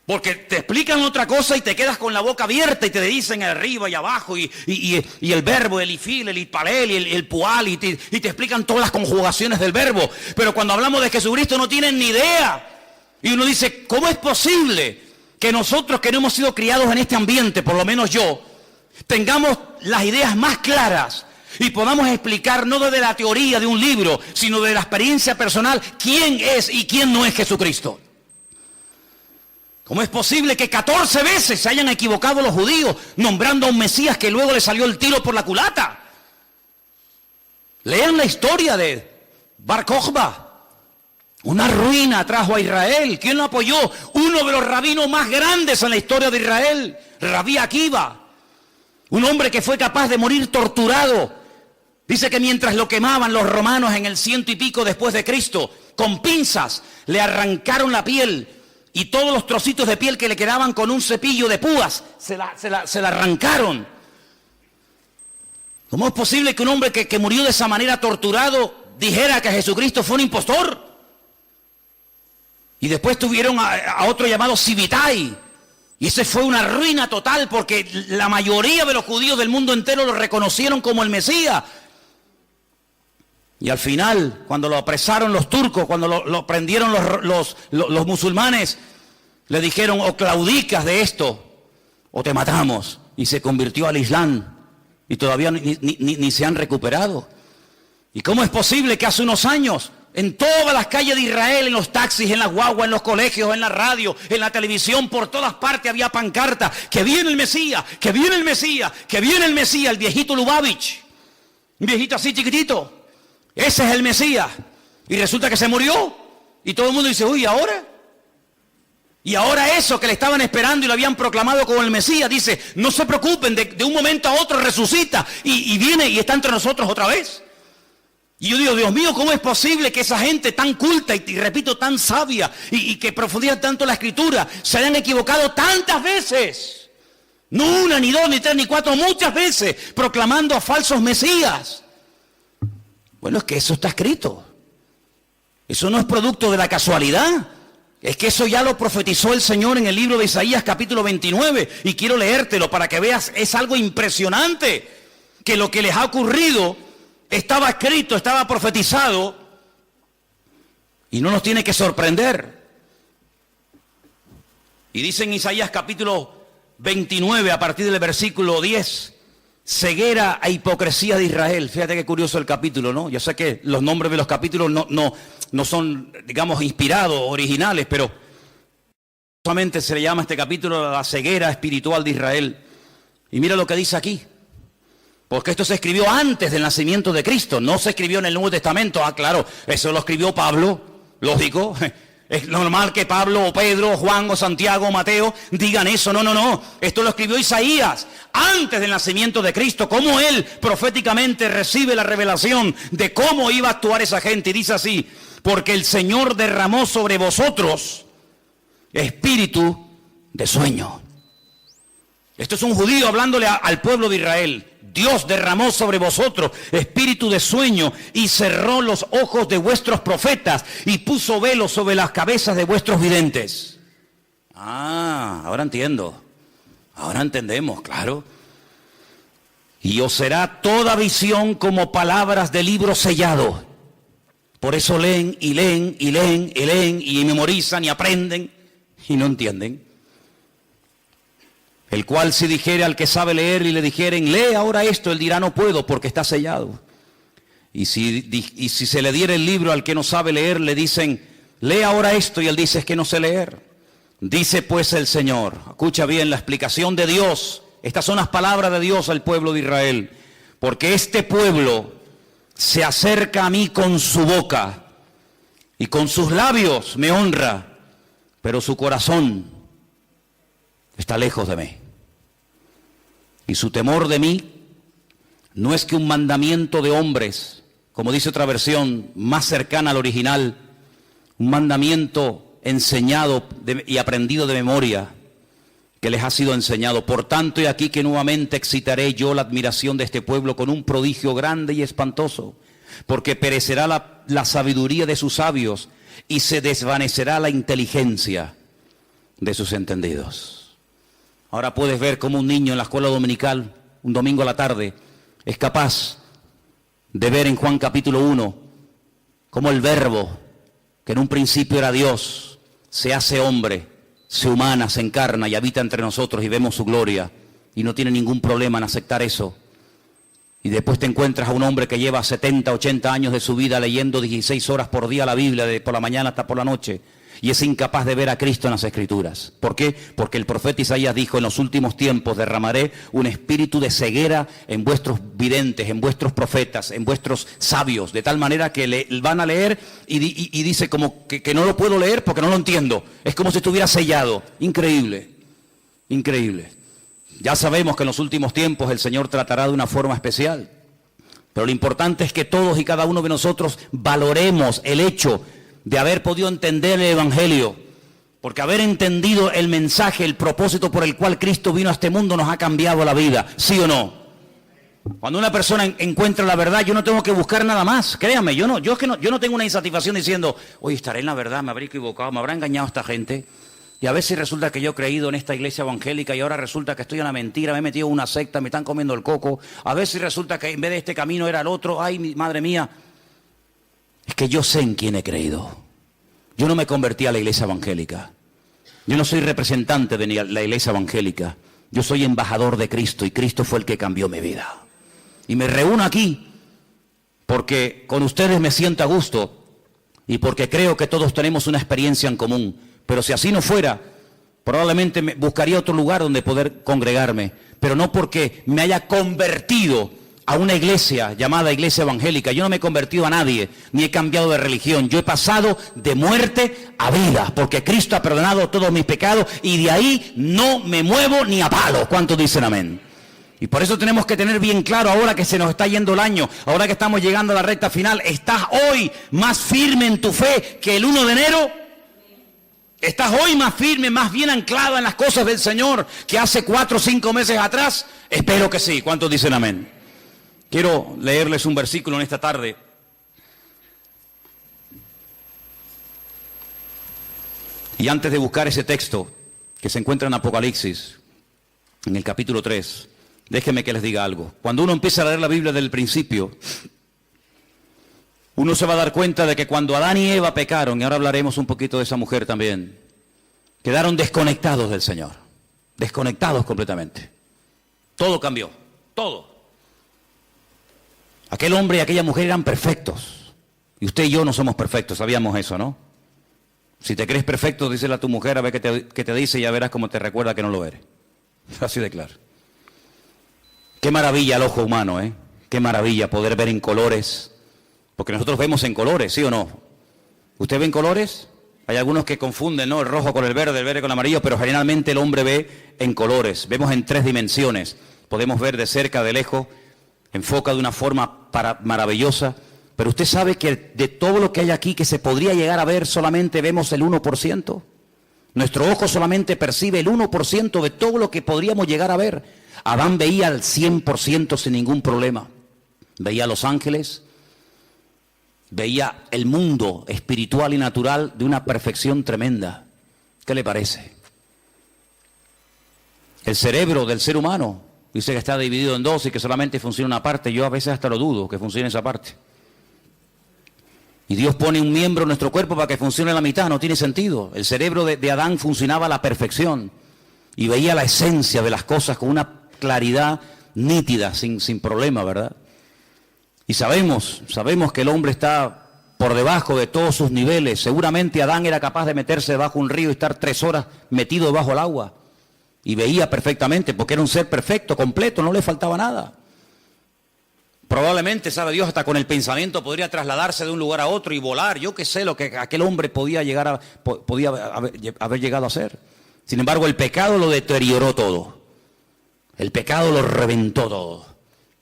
Porque te explican otra cosa y te quedas con la boca abierta y te dicen arriba y abajo y el verbo, el ifil, el itpalel, el pual y te explican todas las conjugaciones del verbo. Pero cuando hablamos de Jesucristo no tienen ni idea. Y uno dice, ¿cómo es posible que nosotros que no hemos sido criados en este ambiente, por lo menos yo, tengamos las ideas más claras y podamos explicar no desde la teoría de un libro, sino de la experiencia personal, quién es y quién no es Jesucristo? ¿Cómo es posible que 14 veces se hayan equivocado los judíos nombrando a un Mesías que luego le salió el tiro por la culata? Lean la historia de Bar Kokhba. Una ruina trajo a Israel. ¿Quién lo apoyó? Uno de los rabinos más grandes en la historia de Israel, Rabí Akiva. Un hombre que fue capaz de morir torturado. Dice que mientras lo quemaban los romanos en el 100 y pico después de Cristo, con pinzas le arrancaron la piel y todos los trocitos de piel que le quedaban con un cepillo de púas se la arrancaron. ¿Cómo es posible que un hombre que murió de esa manera torturado dijera que Jesucristo fue un impostor? Y después tuvieron a otro llamado Sibitai. Y ese fue una ruina total porque la mayoría de los judíos del mundo entero lo reconocieron como el Mesías. Y al final, cuando lo apresaron los turcos, cuando lo prendieron los musulmanes, le dijeron, o claudicas de esto, o te matamos. Y se convirtió al Islam. Y todavía ni se han recuperado. ¿Y cómo es posible que hace unos años, en todas las calles de Israel, en los taxis, en las guaguas, en los colegios, en la radio, en la televisión, por todas partes había pancartas, que viene el Mesías, que viene el Mesías, que viene el Mesías, el viejito Lubavitch, un viejito así chiquitito, ese es el Mesías, y resulta que se murió, y todo el mundo dice, uy, ¿ahora? Y ahora eso que le estaban esperando y lo habían proclamado como el Mesías, dice, no se preocupen, de un momento a otro resucita, y viene y está entre nosotros otra vez. Y yo digo, Dios mío, ¿cómo es posible que esa gente tan culta y repito, tan sabia y que profundiza tanto la Escritura se hayan equivocado tantas veces? No una, ni dos, ni tres, ni cuatro, muchas veces proclamando a falsos mesías. Bueno, es que eso está escrito. Eso no es producto de la casualidad. Es que eso ya lo profetizó el Señor en el libro de Isaías capítulo 29. Y quiero leértelo para que veas, es algo impresionante. Que lo que les ha ocurrido estaba escrito, estaba profetizado y no nos tiene que sorprender. Y dice en Isaías capítulo 29 a partir del versículo 10, ceguera e hipocresía de Israel. Fíjate qué curioso el capítulo, ¿no? Yo sé que los nombres de los capítulos no son, digamos, inspirados, originales, pero solamente se le llama a este capítulo la ceguera espiritual de Israel. Y mira lo que dice aquí. Porque esto se escribió antes del nacimiento de Cristo, no se escribió en el Nuevo Testamento. Ah, claro, eso lo escribió Pablo, lógico. Es normal que Pablo o Pedro o Juan o Santiago o Mateo digan eso. No, no, no. Esto lo escribió Isaías antes del nacimiento de Cristo. Cómo él proféticamente recibe la revelación de cómo iba a actuar esa gente. Y dice así: porque el Señor derramó sobre vosotros espíritu de sueño. Esto es un judío hablándole al pueblo de Israel. Dios derramó sobre vosotros espíritu de sueño y cerró los ojos de vuestros profetas y puso velos sobre las cabezas de vuestros videntes. Ah, ahora entiendo. Ahora entendemos, claro. Y os será toda visión como palabras de libro sellado. Por eso leen y leen y leen y leen y memorizan y aprenden y no entienden. El cual si dijere al que sabe leer y le dijeren, lee ahora esto, él dirá, no puedo porque está sellado. Y si se le diera el libro al que no sabe leer, le dicen, lee ahora esto, y él dice, es que no sé leer. Dice pues el Señor, escucha bien la explicación de Dios, estas son las palabras de Dios al pueblo de Israel, porque este pueblo se acerca a mí con su boca y con sus labios me honra, pero su corazón está lejos de mí. Y su temor de mí no es que un mandamiento de hombres, como dice otra versión más cercana al original, un mandamiento enseñado y aprendido de memoria, que les ha sido enseñado. Por tanto, he aquí que nuevamente excitaré yo la admiración de este pueblo con un prodigio grande y espantoso, porque perecerá la sabiduría de sus sabios y se desvanecerá la inteligencia de sus entendidos. Ahora puedes ver cómo un niño en la escuela dominical, un domingo a la tarde, es capaz de ver en Juan capítulo 1, cómo el verbo, que en un principio era Dios, se hace hombre, se humana, se encarna y habita entre nosotros y vemos su gloria. Y no tiene ningún problema en aceptar eso. Y después te encuentras a un hombre que lleva 70, 80 años de su vida leyendo 16 horas por día la Biblia, de por la mañana hasta por la noche. Y es incapaz de ver a Cristo en las Escrituras. ¿Por qué? Porque el profeta Isaías dijo, en los últimos tiempos derramaré un espíritu de ceguera en vuestros videntes, en vuestros profetas, en vuestros sabios, de tal manera que van a leer y dice como que no lo puedo leer porque no lo entiendo. Es como si estuviera sellado. Increíble, increíble. Ya sabemos que en los últimos tiempos el Señor tratará de una forma especial. Pero lo importante es que todos y cada uno de nosotros valoremos el hecho de haber podido entender el Evangelio, porque haber entendido el mensaje, el propósito por el cual Cristo vino a este mundo nos ha cambiado la vida, ¿sí o no? Cuando una persona encuentra la verdad, yo no tengo que buscar nada más, créame, yo no tengo una insatisfacción diciendo, oye, estaré en la verdad, me habré equivocado, me habrá engañado esta gente, y a veces resulta que yo he creído en esta iglesia evangélica y ahora resulta que estoy en la mentira, me he metido en una secta, me están comiendo el coco, a veces resulta que en vez de este camino era el otro, ay, madre mía. Es que yo sé en quién he creído. Yo no me convertí a la iglesia evangélica. Yo no soy representante de la iglesia evangélica. Yo soy embajador de Cristo y Cristo fue el que cambió mi vida. Y me reúno aquí porque con ustedes me siento a gusto y porque creo que todos tenemos una experiencia en común. Pero si así no fuera, probablemente buscaría otro lugar donde poder congregarme. Pero no porque me haya convertido a una iglesia llamada iglesia evangélica. Yo no me he convertido a nadie, ni he cambiado de religión. Yo he pasado de muerte a vida, porque Cristo ha perdonado todos mis pecados y de ahí no me muevo ni a palo. ¿Cuántos dicen amén? Y por eso tenemos que tener bien claro, ahora que se nos está yendo el año, ahora que estamos llegando a la recta final, ¿estás hoy más firme en tu fe que el 1 de enero? ¿Estás hoy más firme, más bien anclada en las cosas del Señor que hace 4 o 5 meses atrás? Espero que sí. ¿Cuántos dicen amén? Quiero leerles un versículo en esta tarde. Y antes de buscar ese texto que se encuentra en Apocalipsis, en el capítulo 3, déjenme que les diga algo. Cuando uno empieza a leer la Biblia desde el principio, uno se va a dar cuenta de que cuando Adán y Eva pecaron, y ahora hablaremos un poquito de esa mujer también, quedaron desconectados del Señor. Desconectados completamente. Todo cambió, todo. Aquel hombre y aquella mujer eran perfectos. Y usted y yo no somos perfectos, sabíamos eso, ¿no? Si te crees perfecto, díselo a tu mujer a ver qué te dice y ya verás cómo te recuerda que no lo eres. Así de claro. Qué maravilla el ojo humano, ¿eh? Qué maravilla poder ver en colores. Porque nosotros vemos en colores, ¿sí o no? ¿Usted ve en colores? Hay algunos que confunden, ¿no?, el rojo con el verde con el amarillo, pero generalmente el hombre ve en colores, vemos en 3 dimensiones. Podemos ver de cerca, de lejos, enfoca de una forma maravillosa. Pero usted sabe que de todo lo que hay aquí que se podría llegar a ver, solamente vemos el 1%. Nuestro ojo solamente percibe el 1% de todo lo que podríamos llegar a ver. Adán veía al 100% sin ningún problema. Veía a los ángeles, veía el mundo espiritual y natural de una perfección tremenda. ¿Qué le parece? El cerebro del ser humano dice que está dividido en 2 y que solamente funciona una parte. Yo a veces hasta lo dudo que funcione esa parte. Y Dios pone un miembro en nuestro cuerpo para que funcione la mitad. No tiene sentido. El cerebro de Adán funcionaba a la perfección y veía la esencia de las cosas con una claridad nítida, sin problema, ¿verdad? Y sabemos que el hombre está por debajo de todos sus niveles. Seguramente Adán era capaz de meterse debajo de un río y estar 3 horas metido debajo del agua. Y veía perfectamente, porque era un ser perfecto, completo, no le faltaba nada. Probablemente, sabe Dios, hasta con el pensamiento podría trasladarse de un lugar a otro y volar. Yo qué sé lo que aquel hombre podía haber llegado a hacer. Sin embargo, el pecado lo deterioró todo. El pecado lo reventó todo.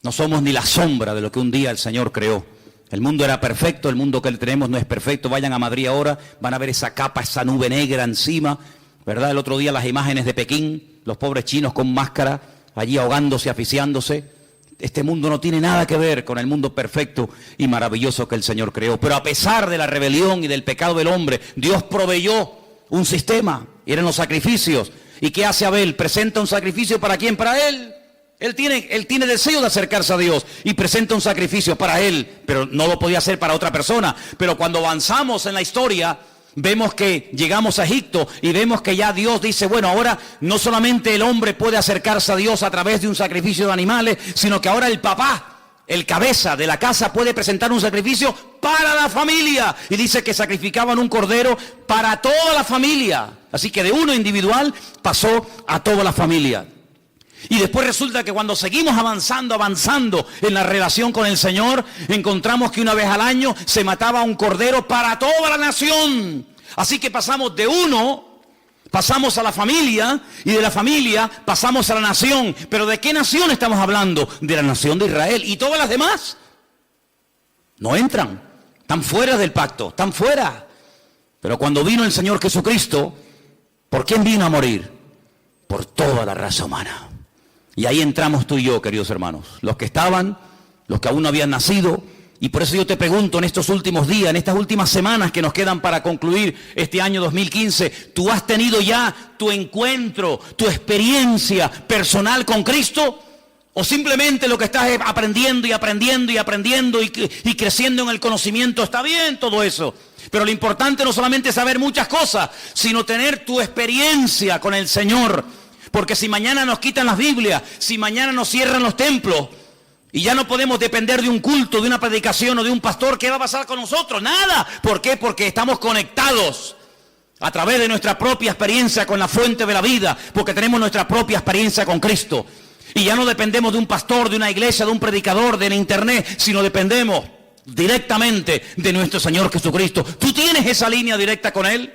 No somos ni la sombra de lo que un día el Señor creó. El mundo era perfecto, el mundo que tenemos no es perfecto. Vayan a Madrid ahora, van a ver esa capa, esa nube negra encima, ¿verdad? El otro día las imágenes de Pekín, los pobres chinos con máscara, allí ahogándose, asfixiándose. Este mundo no tiene nada que ver con el mundo perfecto y maravilloso que el Señor creó. Pero a pesar de la rebelión y del pecado del hombre, Dios proveyó un sistema, y eran los sacrificios. ¿Y qué hace Abel? Presenta un sacrificio, ¿para quién? Para él. Él tiene deseo de acercarse a Dios y presenta un sacrificio para él, pero no lo podía hacer para otra persona. Pero cuando avanzamos en la historia, vemos que llegamos a Egipto y vemos que ya Dios dice, bueno, ahora no solamente el hombre puede acercarse a Dios a través de un sacrificio de animales, sino que ahora el papá, el cabeza de la casa, puede presentar un sacrificio para la familia. Y dice que sacrificaban un cordero para toda la familia. Así que de uno individual pasó a toda la familia. Y después resulta que cuando seguimos avanzando en la relación con el Señor, encontramos que una vez al año se mataba un cordero para toda la nación. Así que pasamos de uno, pasamos a la familia, y de la familia pasamos a la nación. ¿Pero de qué nación estamos hablando? De la nación de Israel. ¿Y todas las demás? No entran, están fuera del pacto, están fuera. Pero cuando vino el Señor Jesucristo, ¿por quién vino a morir? Por toda la raza humana. Y ahí entramos tú y yo, queridos hermanos, los que estaban, los que aún no habían nacido. Y por eso yo te pregunto, en estos últimos días, en estas últimas semanas que nos quedan para concluir este año 2015, ¿tú has tenido ya tu encuentro, tu experiencia personal con Cristo? ¿O simplemente lo que estás es aprendiendo y creciendo en el conocimiento? Está bien todo eso, pero lo importante no solamente es saber muchas cosas, sino tener tu experiencia con el Señor. Porque si mañana nos quitan las Biblias, si mañana nos cierran los templos y ya no podemos depender de un culto, de una predicación o de un pastor, ¿qué va a pasar con nosotros? Nada. ¿Por qué? Porque estamos conectados a través de nuestra propia experiencia con la fuente de la vida, porque tenemos nuestra propia experiencia con Cristo. Y ya no dependemos de un pastor, de una iglesia, de un predicador, de la internet, sino dependemos directamente de nuestro Señor Jesucristo. ¿Tú tienes esa línea directa con Él?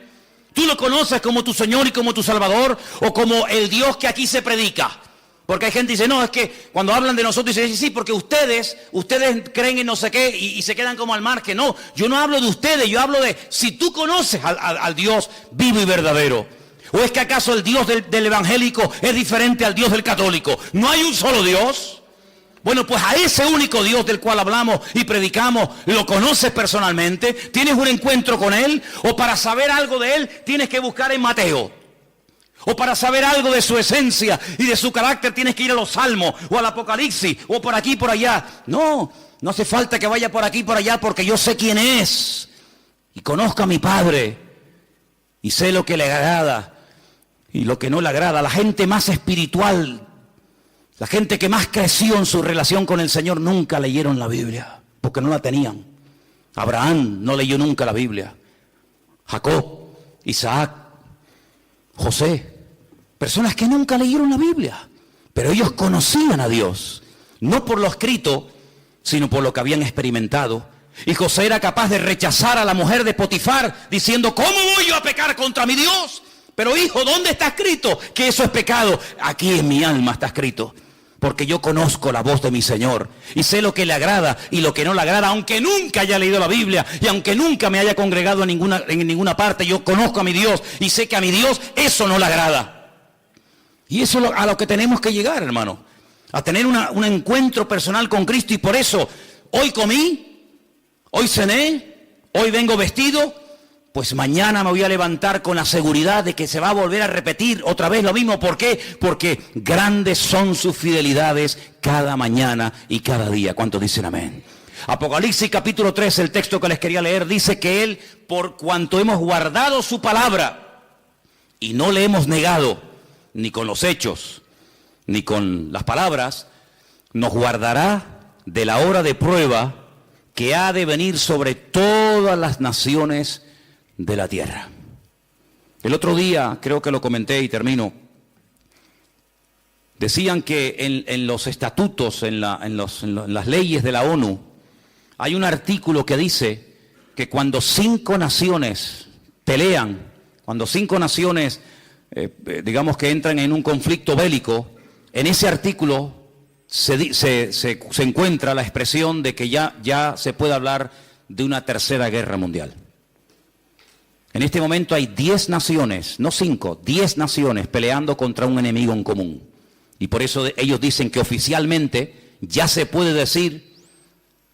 ¿Tú lo conoces como tu Señor y como tu Salvador, o como el Dios que aquí se predica? Porque hay gente que dice, no, es que cuando hablan de nosotros dicen, sí, porque ustedes creen en no sé qué y se quedan como al margen. No, yo no hablo de ustedes, yo hablo de si tú conoces al Dios vivo y verdadero. ¿O es que acaso el Dios del evangélico es diferente al Dios del católico? ¿No hay un solo Dios? Bueno, pues a ese único Dios del cual hablamos y predicamos, ¿lo conoces personalmente? ¿Tienes un encuentro con Él? ¿O para saber algo de Él tienes que buscar en Mateo? ¿O para saber algo de su esencia y de su carácter tienes que ir a los Salmos o al Apocalipsis o por aquí y por allá? No, no hace falta que vaya por aquí y por allá, porque yo sé quién es y conozco a mi Padre y sé lo que le agrada y lo que no le agrada. La gente más espiritual, la gente que más creció en su relación con el Señor, nunca leyeron la Biblia, porque no la tenían. Abraham no leyó nunca la Biblia. Jacob, Isaac, José, personas que nunca leyeron la Biblia, pero ellos conocían a Dios, no por lo escrito, sino por lo que habían experimentado Y José era capaz de rechazar a la mujer de Potifar, diciendo, ¿cómo voy yo a pecar contra mi Dios? Pero hijo, ¿dónde está escrito que eso es pecado? Aquí en mi alma está escrito, porque yo conozco la voz de mi Señor y sé lo que le agrada y lo que no le agrada, aunque nunca haya leído la Biblia y aunque nunca me haya congregado en ninguna parte. Yo conozco a mi Dios y sé que a mi Dios eso no le agrada. Y eso es a lo que tenemos que llegar, hermano, a tener un encuentro personal con Cristo. Y por eso hoy comí, hoy cené, hoy vengo vestido, pues mañana me voy a levantar con la seguridad de que se va a volver a repetir otra vez lo mismo. ¿Por qué? Porque grandes son sus fidelidades cada mañana y cada día. ¿Cuántos dicen amén? Apocalipsis capítulo 3, el texto que les quería leer, dice que Él, por cuanto hemos guardado su palabra y no le hemos negado, ni con los hechos, ni con las palabras, nos guardará de la hora de prueba que ha de venir sobre todas las naciones de la tierra. El otro día, creo que lo comenté y termino, decían que en los estatutos, en las leyes de la ONU, hay un artículo que dice que cuando 5 naciones pelean, cuando 5 naciones, digamos que entran en un conflicto bélico, en ese artículo se encuentra la expresión de que ya se puede hablar de una tercera guerra mundial. En este momento hay 10 naciones, no 5, 10 naciones peleando contra un enemigo en común. Y por eso ellos dicen que oficialmente ya se puede decir,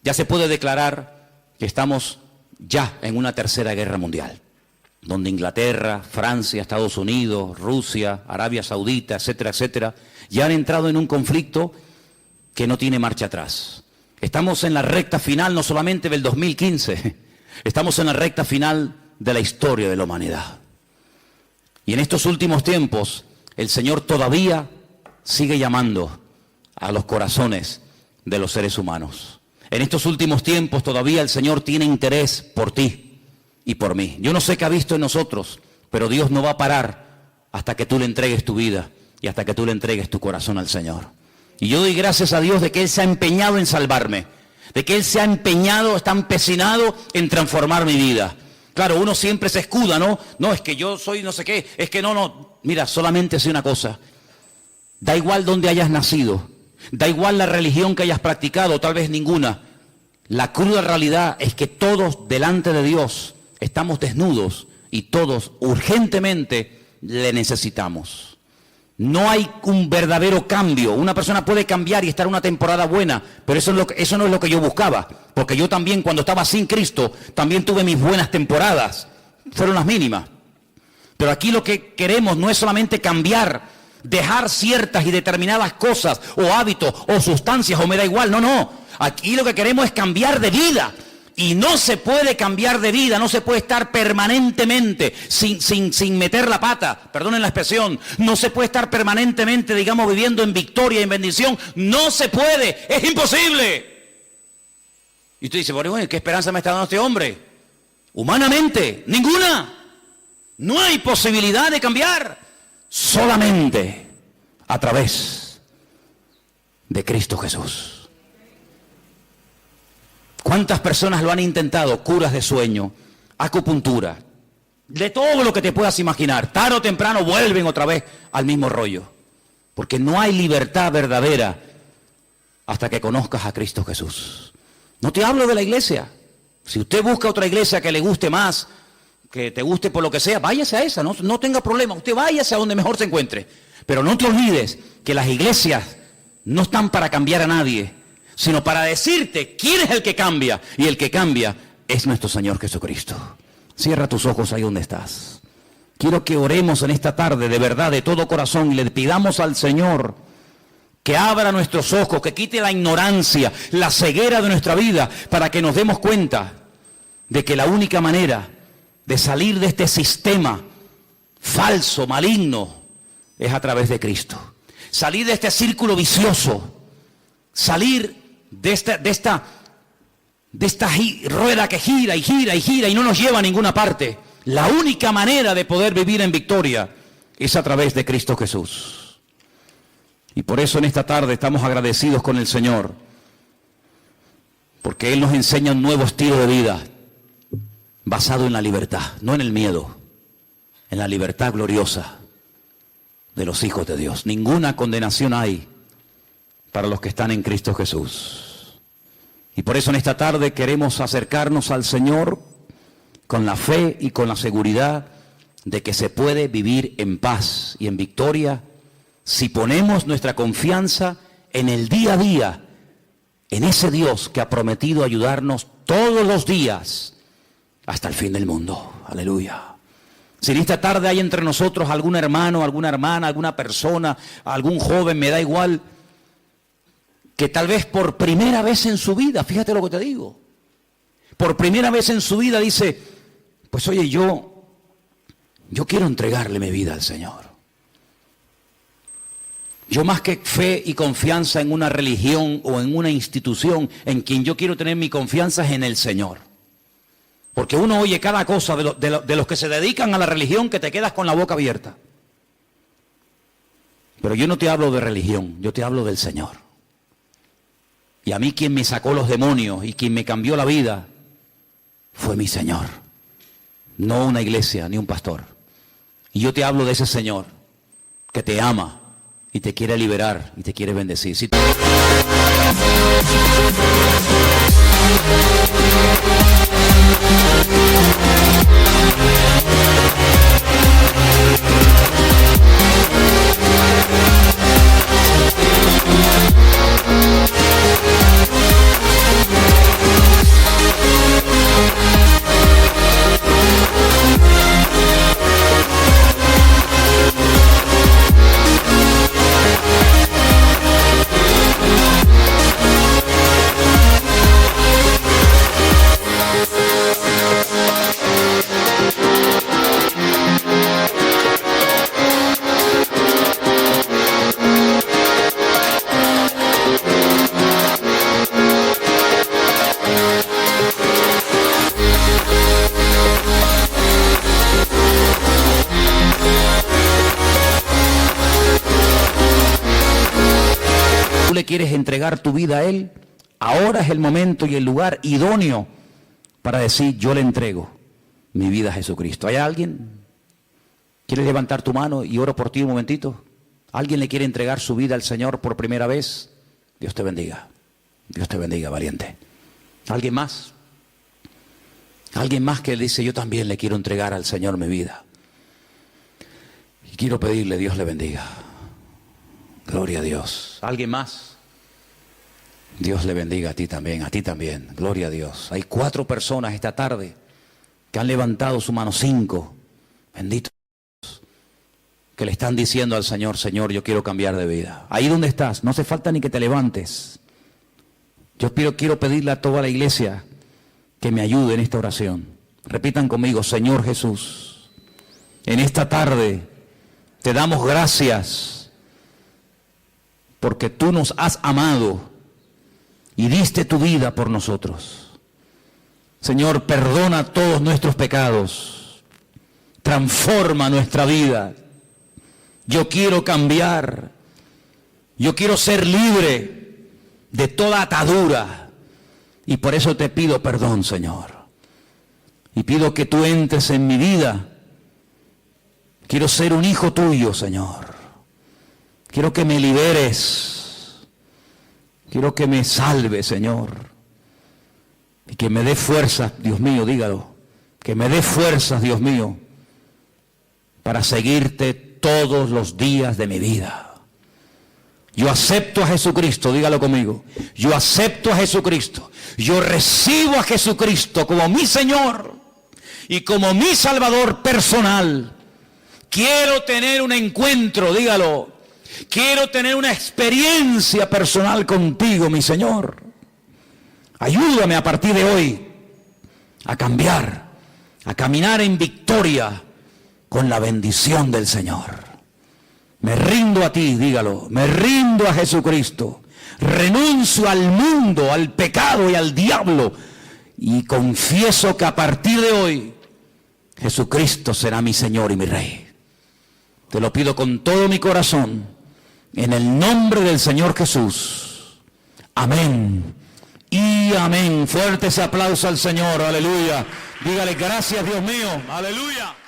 ya se puede declarar que estamos ya en una tercera guerra mundial, donde Inglaterra, Francia, Estados Unidos, Rusia, Arabia Saudita, etcétera, etcétera, ya han entrado en un conflicto que no tiene marcha atrás. Estamos en la recta final no solamente del 2015, estamos en la recta final de la historia de la humanidad. Y en estos últimos tiempos, el Señor todavía sigue llamando a los corazones de los seres humanos. En estos últimos tiempos todavía el Señor tiene interés por ti y por mí. Yo no sé qué ha visto en nosotros, pero Dios no va a parar hasta que tú le entregues tu vida y hasta que tú le entregues tu corazón al Señor. Y yo doy gracias a Dios de que Él se ha empeñado en salvarme, de que Él se ha empeñado, está empecinado en transformar mi vida. Claro, uno siempre se escuda, ¿no? No, es que yo soy no sé qué, es que no. Mira, solamente sé una cosa. Da igual dónde hayas nacido, da igual la religión que hayas practicado, tal vez ninguna. La cruda realidad es que todos delante de Dios estamos desnudos y todos urgentemente le necesitamos. No hay un verdadero cambio. Una persona puede cambiar y estar una temporada buena, pero eso no es lo que yo buscaba. Porque yo también, cuando estaba sin Cristo, también tuve mis buenas temporadas. Fueron las mínimas. Pero aquí lo que queremos no es solamente cambiar, dejar ciertas y determinadas cosas, o hábitos, o sustancias, o me da igual. No. Aquí lo que queremos es cambiar de vida. Y no se puede cambiar de vida, no se puede estar permanentemente sin meter la pata, perdonen la expresión, no se puede estar permanentemente, digamos, viviendo en victoria y en bendición, no se puede, es imposible. Y usted dice, bueno, ¿qué esperanza me está dando este hombre? Humanamente, ninguna. No hay posibilidad de cambiar, solamente a través de Cristo Jesús. ¿Cuántas personas lo han intentado? Curas de sueño, acupuntura, de todo lo que te puedas imaginar. Tarde o temprano vuelven otra vez al mismo rollo. Porque no hay libertad verdadera hasta que conozcas a Cristo Jesús. No te hablo de la iglesia. Si usted busca otra iglesia que le guste más, que te guste por lo que sea, váyase a esa, no tenga problema. Usted váyase a donde mejor se encuentre. Pero no te olvides que las iglesias no están para cambiar a nadie, sino para decirte quién es el que cambia, y el que cambia es nuestro Señor Jesucristo. Cierra tus ojos ahí donde estás. Quiero que oremos en esta tarde de verdad, de todo corazón, y le pidamos al Señor que abra nuestros ojos, que quite la ignorancia, la ceguera de nuestra vida, para que nos demos cuenta de que la única manera de salir de este sistema falso, maligno, es a través de Cristo. Salir de este círculo vicioso, salir de esta rueda que gira y gira y gira y no nos lleva a ninguna parte. La única manera de poder vivir en victoria es a través de Cristo Jesús. Y por eso en esta tarde estamos agradecidos con el Señor, Porque Él nos enseña un nuevo estilo de vida basado en la libertad, no en el miedo, en la libertad gloriosa de los hijos de Dios. Ninguna condenación hay para los que están en Cristo Jesús. Y por eso en esta tarde queremos acercarnos al Señor con la fe y con la seguridad de que se puede vivir en paz y en victoria si ponemos nuestra confianza en el día a día, en ese Dios que ha prometido ayudarnos todos los días hasta el fin del mundo. Aleluya. Si en esta tarde hay entre nosotros algún hermano, alguna hermana, alguna persona, algún joven, me da igual, que tal vez por primera vez en su vida, fíjate lo que te digo, por primera vez en su vida dice, pues oye, yo quiero entregarle mi vida al Señor. Yo más que fe y confianza en una religión o en una institución, en quien yo quiero tener mi confianza es en el Señor. Porque uno oye cada cosa de los que se dedican a la religión que te quedas con la boca abierta. Pero yo no te hablo de religión, yo te hablo del Señor. Y a mí quien me sacó los demonios y quien me cambió la vida fue mi Señor. No una iglesia ni un pastor. Y yo te hablo de ese Señor que te ama y te quiere liberar y te quiere bendecir. Si tú le quieres entregar tu vida a Él, ahora es el momento y el lugar idóneo para decir, yo le entrego mi vida a Jesucristo. ¿Hay alguien? ¿Quieres levantar tu mano y oro por ti un momentito? ¿Alguien le quiere entregar su vida al Señor por primera vez? Dios te bendiga. Dios te bendiga, valiente. ¿Alguien más? Alguien más que dice, yo también le quiero entregar al Señor mi vida. Y quiero pedirle, Dios le bendiga. Gloria a Dios. ¿Alguien más? Dios le bendiga a ti también, a ti también. Gloria a Dios. Hay 4 personas esta tarde que han levantado su mano, 5. Bendito Dios. Que le están diciendo al Señor, Señor, yo quiero cambiar de vida. Ahí donde estás, no hace falta ni que te levantes. Yo quiero pedirle a toda la iglesia que me ayude en esta oración. Repitan conmigo, Señor Jesús, en esta tarde te damos gracias porque tú nos has amado y diste tu vida por nosotros. Señor, perdona todos nuestros pecados, transforma nuestra vida. Yo quiero cambiar, yo quiero ser libre de toda atadura y por eso te pido perdón, Señor. Y pido que tú entres en mi vida. Quiero ser un hijo tuyo, Señor. Quiero que me liberes. Quiero que me salves, Señor. Y que me dé fuerzas, Dios mío, dígalo. Que me dé fuerzas, Dios mío, para seguirte todos los días de mi vida. Yo acepto a Jesucristo, dígalo conmigo. Yo acepto a Jesucristo. Yo recibo a Jesucristo como mi Señor y como mi Salvador personal. Quiero tener un encuentro, dígalo. Quiero tener una experiencia personal contigo, mi Señor. Ayúdame a partir de hoy a cambiar, a caminar en victoria con la bendición del Señor. Me rindo a ti, dígalo, me rindo a Jesucristo. Renuncio al mundo, al pecado y al diablo y confieso que a partir de hoy Jesucristo será mi Señor y mi Rey. Te lo pido con todo mi corazón, en el nombre del Señor Jesús. Amén y amén. Fuerte ese aplauso al Señor, aleluya. Dígale gracias, Dios mío, aleluya.